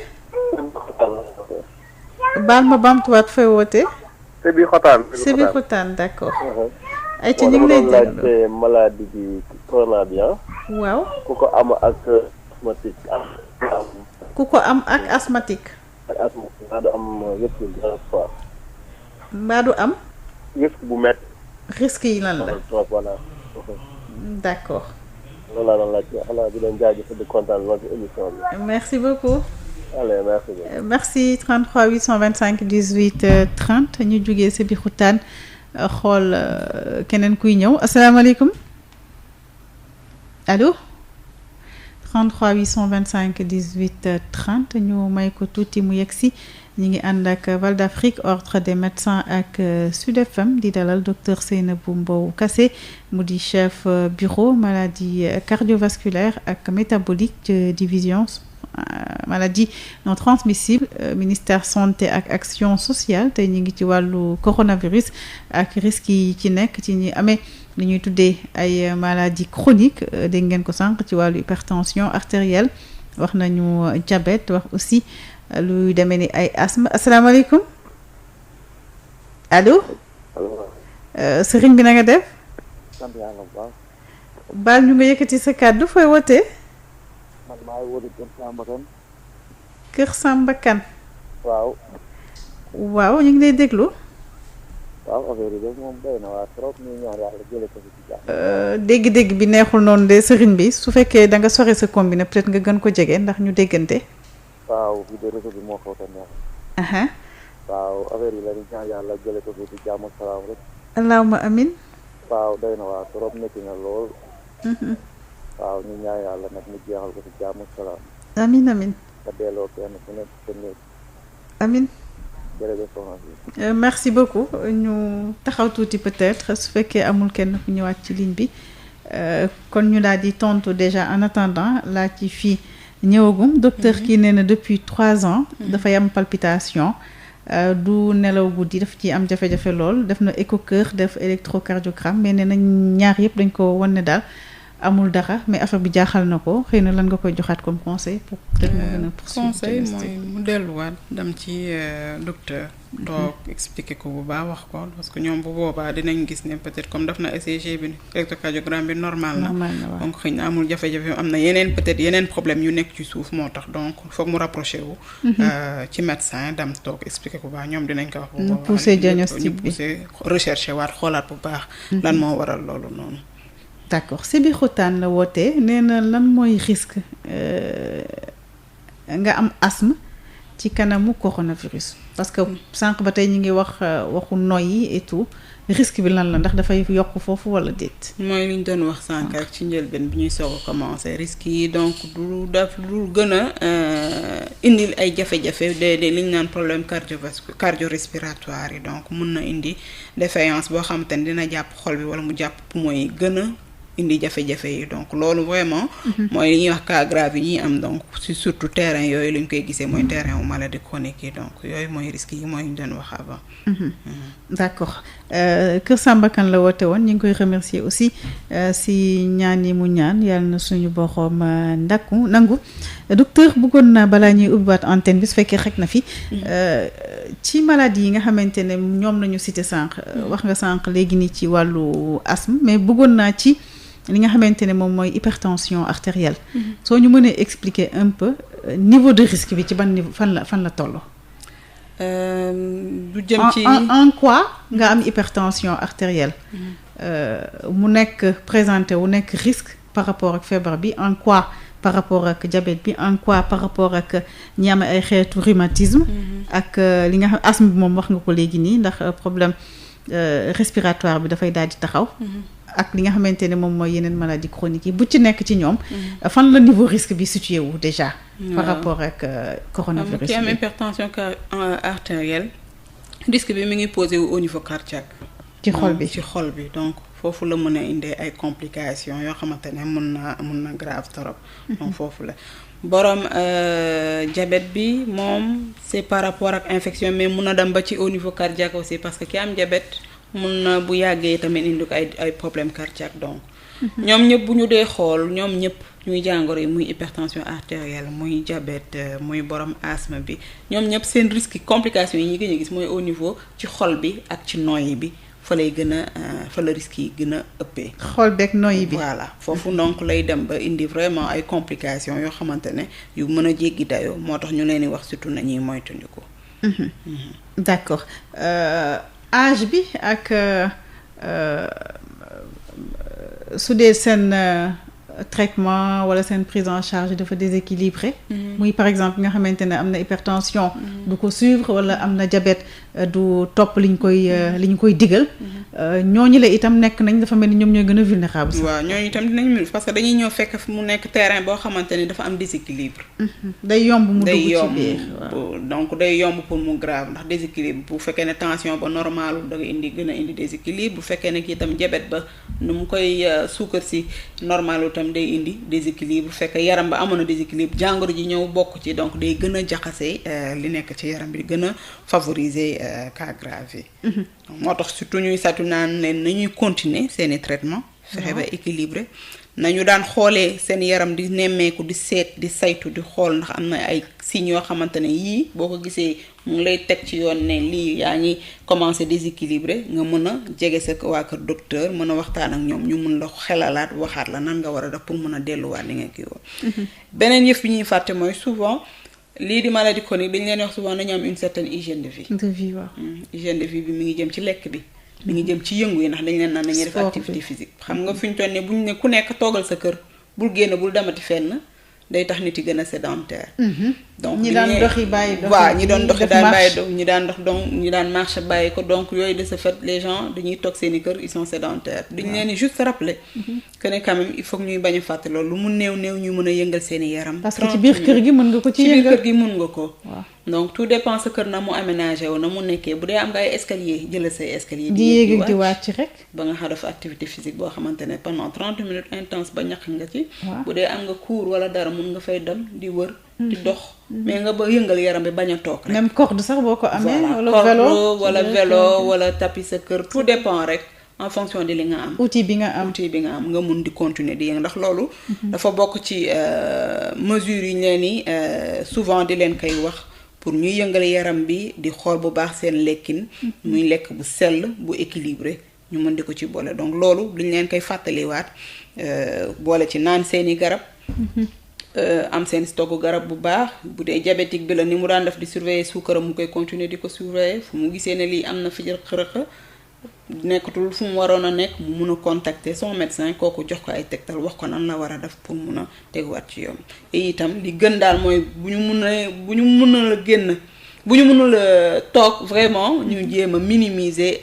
baal ma bamtuwaat fooy wootee. Sébi Xotaan d'accord. ay ca ñu ngi lay laajte maladie bi corona bi waaw. ku ko am ak asthmatique. ku ko am ak asthmatique. ak asthmatique mbaa du am risque bu fois. mbaa du am. risque bu métti. risque yi lan la. voilà. d'accord. loolu laa doon laajte xanaa di leen jaajëfal di kontaan lool ci émission bi. merci beaucoup. allez merci beaucoup. merci 33 825 18 30 ñu jugee Sébi Xutaan xool keneen kuy ñëw asalaamaaleykum allo 33 825 18 30 ñu may ko tuuti mu yegg si ñu ngi ànd ak Val d'Afrique ordre des médecins ak Sud FM di dalal docteur Seynabou Mbow Kassé mu di chef bureau maladie cardiovasculaire ak métabolique de division maladie non transmissible ministère santé ak action sociale tey ñu ngi ci wàllu coronavirus ak risques yi ci nekk ci ñi amee li ñuy tuddee ay maladie chronique dégg ngeen ko sànq ci wàllu hypertension artérielle wax nañu diabète wax aussi luy demee ni ay asthme asalaamaaleykum allo sëriñ bi na nga def baal ñu nga yëkkati sa kàddu fooy wootee man maa ngi woote Kër Samba Kane. Kër Samba Kane. waaw. waaw ñu ngi lay déglu. waaw affaire yi de moom doy na waa trop ñu ñaan yàlla jëlee ko ci jàmm. dégg-dégg bi neexul noonu de sëriñ bi su fekkee da nga sore sa combine peut-être nga gën ko jege ndax ñu déggante. waaw bi de réseau bi moo xaw a neex. waaw affaire yi la ñu ñaan yàlla jëlee ko ci jàmm ak salaam rek. allahumma amin. waaw doy na waa trop métti na lool. waaw ñu ñaan yàlla nag mu jeexal ko ci jàmm ak salaam. amin amin. nga delloo kenn ku nekk sa néeg. amin. jërëjëf soxna si. merci beaucoup ñu taxaw tuuti peut-être su fekkee amul kenn ku ñëwaat ci ligne bi kon ñu daal di tontu déjà en attendant laa ci fii ñëwagum docteur kii nee na depuis 3 ans. dafay am palpitation. du nelaw guddi daf ci am jafe-jafe lool def na échocœur def électrocardiogramme mais nee na ñaar yëpp dañ ko wan ne daal. amul dara mais affaire bi jaaxal na ko xëy na lan nga koy joxaat comme conseil pour peut-être mu gën a poursuivre conseil mooy mu delluwaat dem ci docteur toog expliquer ko bu baax wax ko parce que ñoom bu boobaa dinañ gis ne peut-être comme daf na ECG bi électrocardiogramme bi normal na donc xëy na amul jafe-jafe am na yeneen peut-être yeneen problème yu nekk ci suuf moo tax donc foog mu rapproché wu ci médecin dem toog expliquer ko bu baax ñoom dinañ ko wax bu boobaa pousser diagnostic bi pousser rechercher waat xoolaat bu baax lan moo waral loolu noonu. d'accord Sébi Xotaan la wootee nee na lan mooy risque nga am asthme ci kanamu coronavirus parce que sànq ba tey ñu ngi wax waxu noyyi et tout risque bi lan la ndax dafay yokk foofu wala déet. mooy li ñu doon wax sànq rek ci njëlbeen bi ñuy soog a commencer risque yi donc du daf lu gën a indil ay jafe-jafe de li ñu naan problème cardio-respiratoire yi donc mun na indi défaillance boo xamante ne dina jàpp xol bi wala mu jàpp poumon yi gën a indi jafe-jafe yi donc loolu vraiment mooy li ñuy wax cas grave yi ñuy am donc si surtout terrain yooyu lañ koy gisee mooy terrain wu maladie chronique yi donc yooyu mooy risque yi mooy ñu doon wax avant. D'accord Kër Samba Kane la woote woon ñu ngi koy remercier aussi si ñaan yi mu ñaan yàlla na suñu borom nangu docteur bëggoon naa balaa ñuy ubbiwaat antenne bi su fekkee xek na fi ci maladie yi nga xamante ne ñoom lañu cité sànq wax nga sànq léegi nii ci wàllu asthme mais bëggoon naa ci li nga xamante ne moom mooy hypertension artérielle soo ñu mënee expliquer un peu niveau de risque bi ci ban niveau fan la toll. du jëm ci en quoi nga am hypertension artérielle mu nekk présenté wu nekk risque par rapport ak feebar bi en quoi par rapport ak diabète bi en quoi par rapport ak ñi am ay xeetu rhumatisme ak li nga xam asthme bi moom wax nga ko léegi nii ndax problème respiratoire bi dafay daal di taxaw ak li nga xamante ne moom mooy yeneen maladie chronique yi bu ci nekk ci ñoom fan la niveau risque bi situé wu déjà par rapport ak coronavirus ki am hypertension artérielle risque bi mi ngi posé wu au niveau cardiaque ci xol bi donc foofu la mën a indee ay complications yoo xamante ne mun na grave trop donc foofu la borom diabète bi moom c'est par rapport ak infection mais mun na dem ba ci au niveau cardiaque aussi parce que ki am diabète mun na bu yàggee tamit indi ko ay problème cardiaque donc ñoom ñëpp bu ñu dee xool ñoom ñëpp ñuy jàngoro yi muy hypertension artérielle muy diabète muy borom asthme bi ñoom ñëpp seen risque complications yi ñu gën a gis mooy au niveau ci xol bi ak ci noyyi bi fa lay gën a fa la risque yi gën a ëppee. xol beeg noyyi bi voilà foofu donc lay dem ba indi vraiment ay complications yoo xamante ne yu mën a jéggi dayoo moo tax ñu leen di wax surtout nañuy moytandiku. D'accord âge bi ak su dee seen traitement wala seen prise en charge dafa déséquilibré muy par exemple nga xamante ne am na hypertension du ko suivre wala am na diabète du topp li ñu koy digal ñooñu la itam nekk nañ dafa mel ni ñoom ñooy gën a vulnérable sax. waaw ñooñu itam dinañ mel parce que dañuy ñëw fekk mu nekk terrain boo xamante ne dafa am déséquilibre. day yomb mu dugg ci biir donc day yomb pour mu grave ndax déséquilibre bu fekkee ne tension ba normalu da gën a indi déséquilibre bu fekkee ne kii itam diabète ba nu mu koy suukar si normalu tam day indi déséquilibre bu fekkee yaram ba amoon na déséquilibre jàngoro ji ñëw bokk ci donc day gën a jaxase li nekk ci yaram bi gën a favoriser cas grave yi. moo tax surtout ñuy satu naan leen nañuy continuer seeni traitement fexe ba équilibré nañu daan xoolee seen yaram di nemmeeku di seet di saytu di xool ndax am na ay signes yoo xamante ne yii boo ko gisee mu ngi lay teg ci yoon ne lii yaa ngi commencé déséquilibré nga mën a jege sa waa kër docteur mën a waxtaan ak ñoom ñu mun la xelalaat waxaat la nan nga war a def pour mën a delluwaat li nga kii woon. beneen yëf bi ñuy fàtte mooy souvent lii di maladie chronique dañu leen wax souvent nañu am une certaine hygiène de vie. waaw. hygiène de vie bi mi ngi jëm ci lekk bi. mi ngi jëm ci yëngu yi ndax dañ leen naan nañuy def activité physique. xam nga fi ñu toll ne bu ñu ne ku nekk toogal sa kër bul génn bul demati fenn day tax nit yi gën a sédentaire. donc ñi daan doxi bàyyi dox waaw ñi doon doxi daan bàyyi dox ñi daan dox donc ñi daan marché bàyyi ko donc yooyu de ce fait les gens dañuy toog seen i kër ils sont sédentaires. dañ leen di juste rappeler. que ne quand même il faut que ñuy bañ a fàtte loolu lu mu néew ñu mën a yëngal seen i yaram. parce que ci biir kër gi mën nga ko ci yëngal ci biir kër gi mën nga ko. donc tout dépend sa kër na mu aménagé wu na mu nekkee bu dee am nga ay escalier jëlal say escalier. di yéeg di wàcc rek. ba nga xam def activité physique boo xamante ne pendant 30 minutes intense ba ñaq nga ci. bu dee am nga cours wala dara mun nga fay dem di wër. di dox mais nga ba yëngal yaram bi bañ a toog rek. même corde sax boo ko amee. wala vélo wala tapis sa kër tout dépend rek. en fonction de li nga am outil bi nga am nga mun di continuer di yëngu ndax loolu. dafa bokk ci mesures yi ñu leen ni souvent di leen koy wax pour ñuy yëngal yaram bi di xool bu baax seen lekkin. muy lekk bu sell bu équilibré ñu mën di ko ci boole donc loolu duñ leen koy fàttaliwaat boole ci naan seeni garab. am seen stocku garab bu baax bu dee diabétique bi la ni mu daan def di surveiller suukaram mu koy continuer di ko surveiller fu mu gisee ne lii am na fi xërëq nekkatul fu mu waroon a nekk mu mun a contacter son médecin kooku jox ko ay tegtal wax ko nan la war a def pour mun a teguwaat ci yoon et itam li gën daal mooy bu ñu mënul a génn bu ñu mënul a toog vraiment ñu jéem a minimiser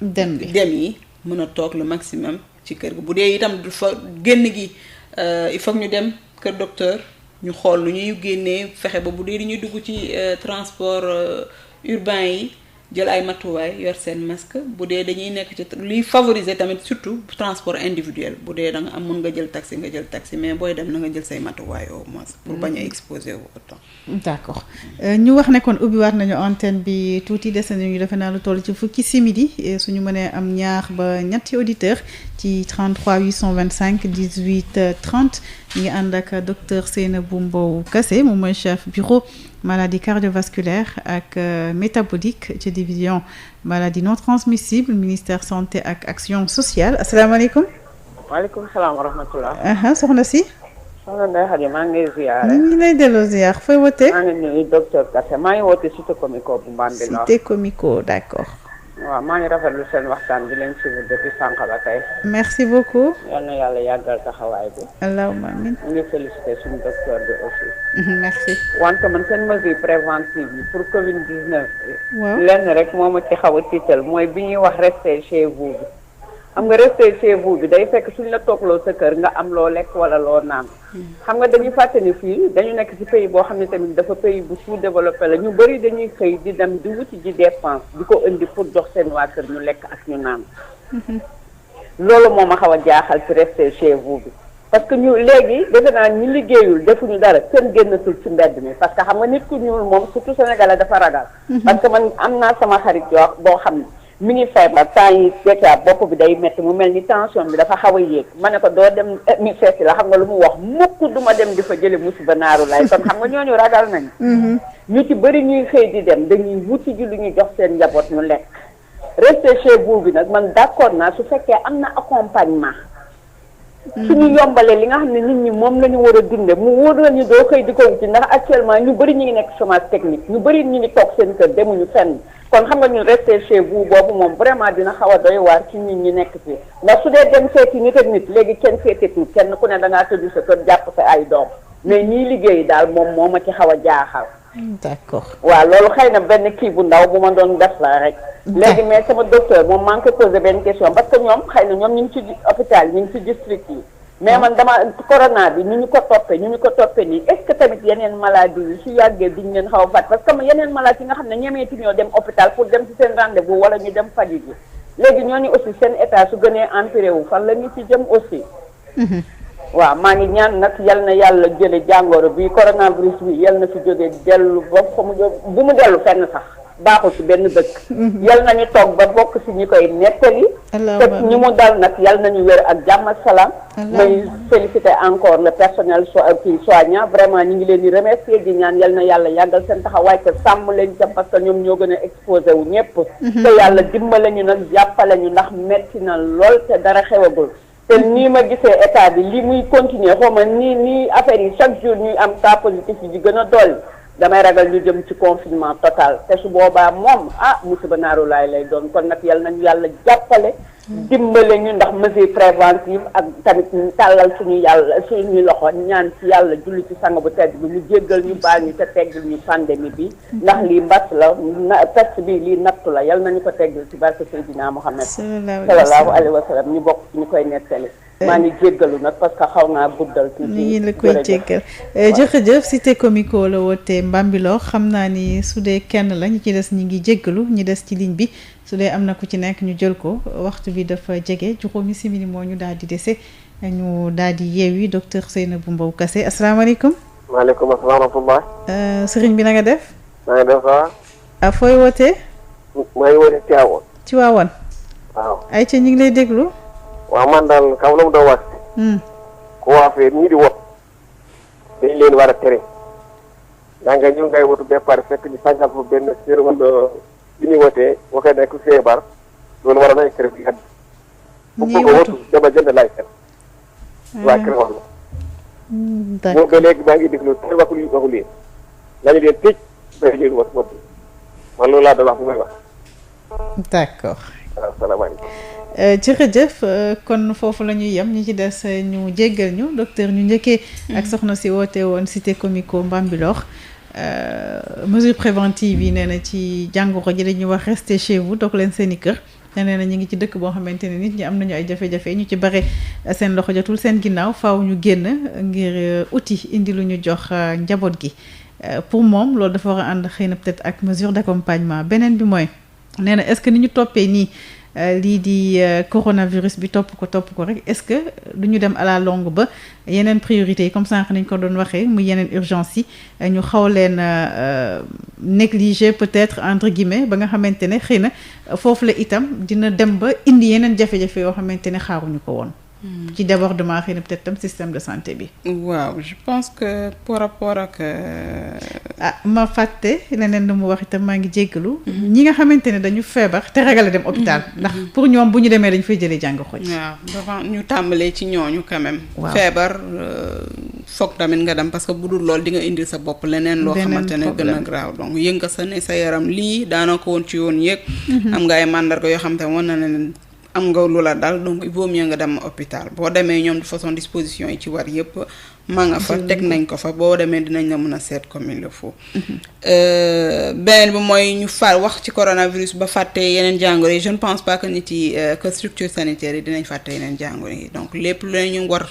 dem yi mën a toog le maximum ci kër gi bu dee itam du fa génn gi il faut ñu dem kër docteur ñu xool lu ñuy génnee fexe ba bu dee di ñuy dugg ci transport urbain yi jël ay matuwaay yor seen masque bu dee dañuy nekk ci luy favoriser tamit surtout transport individuel bu dee da nga am mën nga jël taxi mais booy dem na nga jël say matuwaay au moins pour bañ a exposer wu autant. d'accord ñu wax ne kon ubbiwaat nañu antenne bi tuuti des nañu defe naa lu toll ci fukki simili suñu mënee am ñaar ba ñetti auditeurs ci 33 825 18 30 ngi ànd ak docteur Seynabou Mbow Kassé moom mooy chef bureau maladie cardiovasculaire ak métabolique ci division maladie non transmissible ministère santé ak action sociale asalaamaaleykum. waaleykum salaam wa rahmatulah. soxna si. soxna Ndeye Khady maa ngi lay ziare. ñu ngi lay delloo ziar fooy wootee. maa ngi nuyu docteur Kassé maa ngi woote Cité Comico bu Mbambilor. Cité Comico d'accord. waaw maa ngi rafetlu seen waxtaan bi leen suivre depuis sànq ba tey. merci beaucoup. yal na yàlla yàggal taxawaay bi. allahumma amiin. ñu ngi félicité suñu docteur bi aussi. merci. wante man seen mesure préventive yi pour Covid 19. waaw lenn rek moo ma ci xaw a tiital mooy bi ñuy wax rester chez vous bi. xam nga rester chez vous bi day fekk suñ la toogloo sa kër nga am loo lekk wala loo naan. xam nga dañuy fàtte ni fii dañu nekk ci pays boo xam ne tamit dafa pays bu sous-développé la ñu bëri dañuy xëy di dem di wuti ji dépense di ko indi pour jox seen waa kër ñu lekk ak ñu naan. loolu moo ma xaw a jaaxal ci rester chez vous bi. parce que ñu léegi defe naa ñi liggéeyul defuñu dara kenn génnatul ci mbedd mi parce que xam nga nit ku ñuul moom surtout Sénégalais dafa ragal. parce que man am naa sama xarit yoo boo xam ne. mi ngi feebar temps yi déjà bopp bi day métti mu mel ni tension bi dafa xaw a yéeg ma ne ko doo dem mi seeti la xam nga lu mu wax mukk duma dem di fa jële musiba naaru lay kon xam nga ñooñu ragal nañ ñu ci bëri ñuy xëy di dem dañuy wuti ji lu ñuy jox seen njaboot ñu lekk rester chez vous bi nag man d'accord naa su fekkee am na accompagnement suñu yombalee li nga xam ne nit ñi moom la ñu war a dunde mu wóor nañu doo xëy di ko wuti ndax actuellement ñu bëri ñu ngi nekk chômage technique ñu bëri ñu ngi toog seen kër demuñu fenn kon xam nga ñun rester chez vous boobu moom vraiment dina xaw a doy waar ci nit ñi nekk fii ndax su dee dem seeti nit ak nit léegi kenn seetetul kenn ku ne da ngaa tëdd sa kër jàpp sa ay doom mais ñii liggéey daal moom moo ma ci xaw a jaaxal. d'accord waaw loolu xëy na benn kii bu ndaw bu ma doon def la rek. léegi mais sama docteur moom maa ngi koy posé benn question parce que ñoom xëy na ñoom ñu ngi ci hôpital ñu ngi ci district yi. mais man dama corona bi ñu ko toppee nii est-ce que tamit yeneen maladie yi su yàggee duñ leen xaw a fàtt parce que yeneen maladie yi nga xam ne ñemeetu ñoo dem hôpital pour dem ci seen rendez-vous wala ñu dem faju ji léegi ñooñu aussi seen état su gënee empiré wu fan la ñu ci jëm aussi. waaw maa ngi ñaan nag yal na yàlla jële jàngoro bi coronavirus bi yal na fi jógee dellu ba fa mu bu mu dellu fenn sax baaxul ci benn dëkk. yal nañu toog ba bokk ci ñi koy nettali. te ñi mu dal nag yal nañu wér ak jàmm ak salaam. may féliciter encore le personnel soignant vraiment ñu ngi leen di remercier di ñaan yal na yàlla yàggal seen taxawaay te sàmm leen ca parce que ñoom ñoo gën a exposé wu ñëpp. te yàlla dimbale ñu nag jàppale ñu ndax metti na lool te dara xewagul. te nii ma gisee état bi li muy continuer xaw ma nii affaire yi chaque jour ñuy am cas positif yi di gën a dolli. damay ragal ñu jëm ci confinement total te su boobaa moom musiba naaru laay lay doon kon nag yal nañu yàlla jàppale dimbale ñu ndax mesure préventive ak tamit tàllal suñu loxo ñaan ci yàlla julli ci sang bu tedd bi mu jéggal ñu baal ñu te teggal ñu pandémie bi ndax lii mbas la peste bi lii nattu la yal nañu ko teggal ci barke Seydina Muhammad sallallahu alayhi wa sallam ñu bokk ci ñu koy nettali maa ngi jéggalu nag parce que xaw naa guddal ci ngi la koy jéggal jërëjëf Cité Comico la wootee Mbambilor xam naa ni su dee kenn la ñi ci des ñi ngi jéggalu ñi des ci ligne bi su dee am na ku ci nekk ñu jël ko waxtu bi dafa jege juróomi simili moo ñu daal di dese ñu daal di yeewi docteur Seynabou Mbow Kassé asalaamaaleykum. maaleykum asalaam wa rahmatulah. sëriñ bi na nga def. na nga def ça. fooy wootee. maa ngi wootee Tivaouane. Tivaouane. waaw. ay ca ñu ngi lay déglu. waaw man daal kaw la mu doon wax. ku waafee ñii di wot dañ leen war a tere. daa nga ñu ngay wotu ba pare fekk ñu sàngal fa benn sér wala li ñuy wotee waxee nekk feebar loolu war a nañ tere bi at. ñii wotu bu ko wotu dama jënd laay tere. waa kër wax la. d'accord ba léegi maa ngi déglu te waxu leen nañu leen tëj ba leen wat man loolu laa doon wax bu may wax. d'accord. waaw salaamaaleykum. jërëjëf kon foofu la ñuy yem ñi ci des ñu jéggal ñu docteur ñu njëkkee ak soxna si woote woon Cité Comico Mbambilor mesure préventive yi nee na ci jàngoro ji dañuy wax rester chez vous toog leen seen i kër nee na ñu ngi ci dëkk boo xamante ne nit ñi am nañu ay jafe-jafe ñu ci bare seen loxo jotul seen ginnaaw faaw ñu génn ngir outil indi lu ñu jox njaboot gi pour moom loolu dafa war a ànd xëy na peut-être ak mesure d'accompagnement beneen bi mooy nee na est-ce que ni ñu toppee nii lii di coronavirus bi topp ko rek est-ce que du ñu dem à la longue ba yeneen priorités yi comme sànq nañ ko doon waxee muy yeneen urgence yi ñu xaw leen négliger peut-être entre guillemets ba nga xamante ne xëy na foofu la itam dina dem ba indi yeneen jafe-jafe yoo xamante ne xaaruñu ko woon. ci débordement xëy na peut-être tam système de santé bi. waaw je pense que par rapport ak. ma fàtte leneen lu mu wax itam maa ngi jéggalu. ñi nga xamante ne dañu feebar te ragal a dem hôpital. ndax pour ñoom bu ñu demee dañu fay jëlee jàng xoj. waaw dafa ñu tàmbalee ci ñooñu quand même. waaw feebar foog tamit nga dem parce que bu dul lool di nga indil sa bopp leneen. loo xamante ne gën a graaw donc yëg nga sa ne sa yaram lii daanaka woon ci yoon yëg. am nga ay mandarga yoo xamante ne wan na ne. am nga lu la dal donc il vaut mieux nga dem hôpital boo demee ñoom de façon disposition yi ci war yëpp maa nga fa teg nañ ko fa boo demee dinañ la mën a seet comme il le faut. beneen bi mooy ñu wax ci coronavirus ba fàtte yeneen jàngoro yi je ne pense pas que nit yi que structure sanitaire yi dinañ fàtte yeneen jàngoro yi donc lépp lu ñu war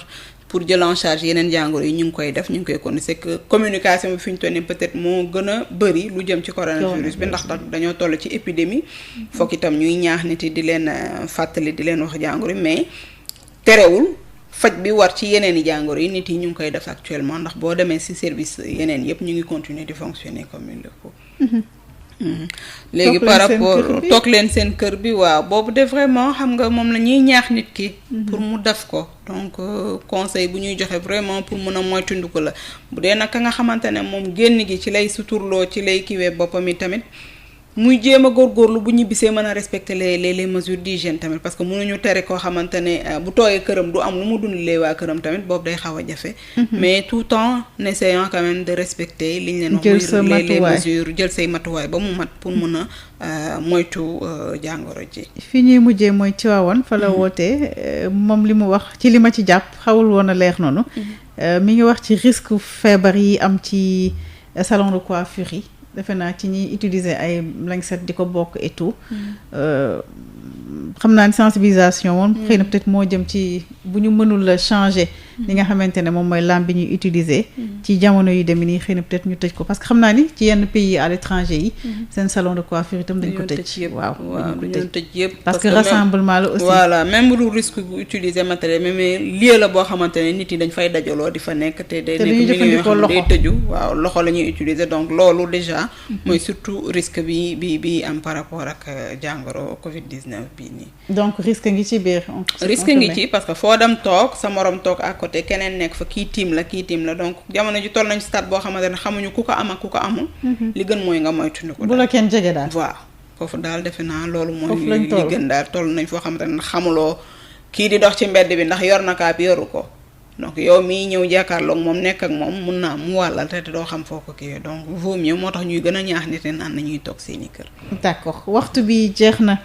pour jël en charge yeneen jàngoro yi ñu ngi koy def ñu ngi koy kon c'est que communication bi fi ñu toll nii peut-être moo gën a bëri lu jëm ci coronavirus bi ndax dañoo toll ci épidémie foog itam ñuy ñaax nit yi di leen fàttali di leen wax jàngoro yi mais terewul faj bi war ci yeneen i jàngoro yi nit yi ñu ngi koy def actuellement ndax boo demee ci service yeneen yëpp ñu ngi continuer di fonctionner comme il le faut. léegi par rapport toog leen seen kër bi waaw boobu de vraiment xam nga moom la ñuy ñaax nit ki pour mu def ko donc conseil bu ñuy joxe vraiment pour mën a moytandiku la bu dee nag ka nga xamante ne moom génn gi ci lay suturloo ci lay kiwee boppam yi tamit muy jéem a góorgóorlu bu ñibbisee mën a respecter les mesures d'hygiène tamit parce que mënuñu tere koo xamante ne bu toogee këram du am lu mu dundalee waa këram tamit boobu day xaw a jafe. mais tout en essayant quand même de respecter liñ leen wax les mesures jël say matuwaay ba mu mat pour mën a moytu jàngoro ji. fi ñuy mujjee mooy Tivaouane fa la wootee moom li mu wax ci li ma ci jàpp xawul woon a leer noonu. mi ngi wax ci risque feebar yi am ci salon de coiffure yi. defe naa ci ñuy utiliser ay lancette di ko bokk et tout xam naa ni sensibilisation moom xëy na peut-être moo jëm ci bu ñu mënul la changer li nga xamante ne moom mooy lampe bi ñuy utiliser ci jamono yu demee nii xëy na peut-être ñu tëj ko parce que xam naa ni ci yenn pays à l'étranger yi seen salon de coiffure itam dañ ko tëj waaw dañu tëj yëpp parce que rassemblement la aussi voilà même bu risque bu utiliser matériel mais lieu la boo xamante ne nit yi dañ fay dajaloo di fa nekk te day nekk milieu yoo xam ne day tëju waaw loxo la ñuy utiliser donc loolu déjà mooy surtout risque bi am par rapport ak jàngoro Covid-19 bii nii donc risque ngi ci biir risque ngi ci parce que foo dem toog sa morom toog à côté keneen nekk fa kii tiim la donc jamono ji toll nañ stade boo xamante ne xamuñu ku ko am ak ku ko amul li gën mooy nga moytu ko bu la kenn jege daal waaw foofu daal defe naa loolu mooy li gën daal toll nañ foo xamante ne xamuloo kii di dox ci mbedd bi ndax yor na kaa bi yoru ko donc yow mii ñëw jàkkaarloog moom nekk ak moom mun naa mu wàllal te doo xam foo ko kii donc vaut mieux moo tax ñuy gën a ñaax nit naan na ñuy toog seeni kër. d'accord waxtu bi jeex na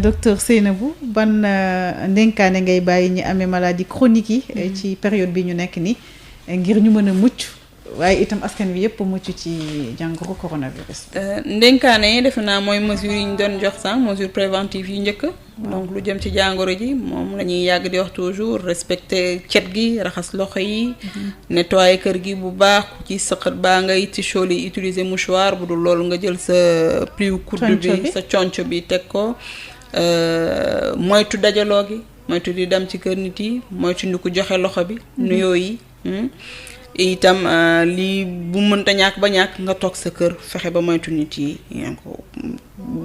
docteur Seynabou ban ndénkaane ngay bàyyi ñi amee maladie chronique yi ci période bi ñu nekk ni ngir ñu mën a mucc waaye itam askan wi yëpp mucc ci jàngoro coronavirus. ndénkaane yi defe naa mooy mesures yi ñu doon jox sànq mesures préventives yi njëkk. donc lu jëm ci jàngoro ji moom la ñuy yàgg di wax toujours respecter cet gi raxas loxo yi. nettoyer kër gi bu baax ku ci sëqat baa ngay ci chol yi utiliser mouchoir bu dul loolu nga jël sa pliu coude bi sa conco bi teg ko. moytu dajaloo gi moytu di dem ci kër nit yi moytu ndi ko joxe loxo bi. nuyoo yi. itam lii bu mënta ñàkk ba ñàkk nga toog sa kër fexe ba moytu nit yi yaa ko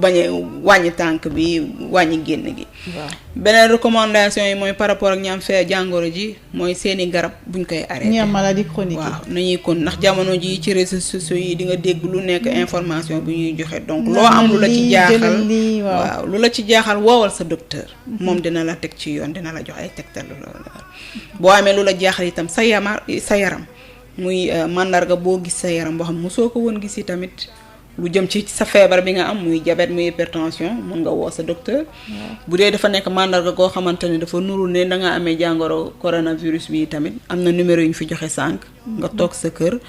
bañ a wàññi tànk bi wàññi génn gi. waaw beneen recommandation yi mooy par rapport ak ñi am fee jàngoro ji mooy seeni garab buñ koy arrêté. ñi am maladie chronique waaw nañuy kon ndax jamono ji ci réseaux sociaux yi di nga dégg lu nekk information bu ñuy joxe donc loo am lu la ci jaaxal waaw lu la ci jaaxal woowal sa docteur. moom dina la teg ci yoon dina la jox ay tegtal loolu boo amee lu la jaaxal itam sa yaram. muy mandarga boo gis sa yaram boo xam mosoo ko woon gis yi tamit lu jëm ci sa feebar bi nga am muy diabète muy hypertension mën nga woo sa docteur. bu dee dafa nekk mandarga goo xamante ne dafa nuru ne da nga amee jàngoro coronavirus bi tamit am na numéro yu ñu fi joxe sànq. nga toog sa kër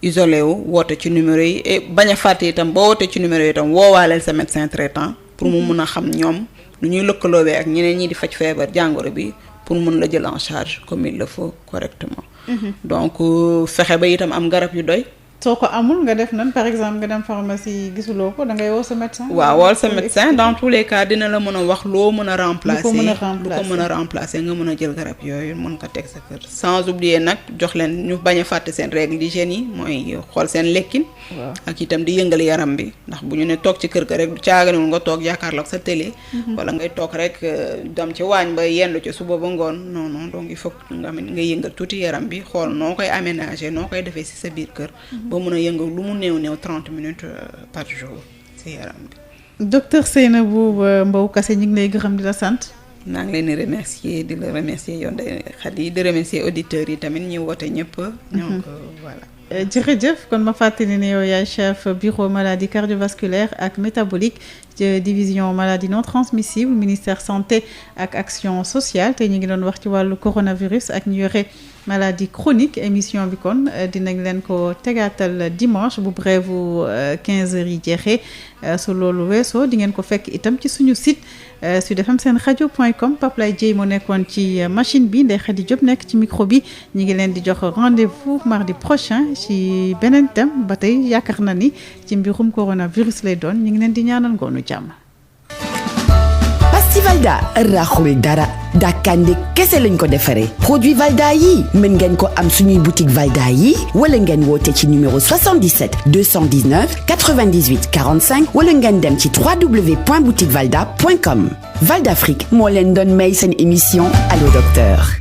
isolé wu woote ci numéro yi et bañ a fàtte itam boo wootee ci numéro yi itam woowaaleel sa médecin traitant pour mu mun a xam ñoom lu ñuy lëkkaloobee ak ñeneen ñi di faj feebar jàngoro bi pour mun la jël en charge comme il le faut correctement. donc fexe ba itam am garab yu doy soo ko amul nga def nan par exemple nga dem pharmacie gisuloo ko da ngay woo sa médecin. waaw woo sa médecin dans tous les cas dina la mën a wax loo mën a remplacer. lu ko mën a remplacer nga mën a jël garab yooyu mën ko teg sa kër. sans oublier nag jox leen ñu bañ a fàtte seen règle d'hygiène yi mooy xool seen lekkin. ak itam di yëngal yaram bi ndax bu ñu ne toog ci kër ga rek caaganiwul nga toog yaakaarloog sa télé. wala ngay toog rek dem ci waañ ba yendu ci suba ba ngoon non donc il faut nga yëngal tuuti yaram bi xool noo koy aménager noo koy defee ci sa biir kër. ba mën a yëngal lu mu néew 30 minutes par jour ci yaram bi. docteur Seynabou Mbow Kassé ñu ngi lay gërëm di la sant. maa ngi leen di remercier di la remercier yow Ndeye Khady di remercier auditeurs yi tamit ñi woote ñëpp. donc voilà. jërëjëf kon ma fàttali ne yow yaay chef bureau maladie cardiovasculaire ak métabolique ci division maladie non transmissible ministère santé ak action sociale te ñu ngi doon wax ci wàllu coronavirus ak ñu yore maladie chronique émission bi kon dinañ leen ko tegaatal dimanche bu brève 15h yi jeexee su loolu weesoo di ngeen ko fekk itam ci suñu site sudfmsenradio.com Pape Lay Dieye moo nekkoon ci machine bi Ndeye Khady Diop nekk ci micro bi ñu ngi leen di jox rendez-vous mardi prochain ci beneen thème ba tey yaakaar na ni ci mbirum coronavirus lay doon ñu ngi leen di ñaanal ngoonu jàmm. Pasti Valda raxul dara dàkkande kese lañ ko defaree produit Valda yi mën ngeen ko am suñuy boutique Valda yi wala ngeen woote ci numéro 77 219 98 45 wala ngeen dem ci www.boutiquevalda.com Val d'Afrique moo leen doon may seen émission Allo Docteur.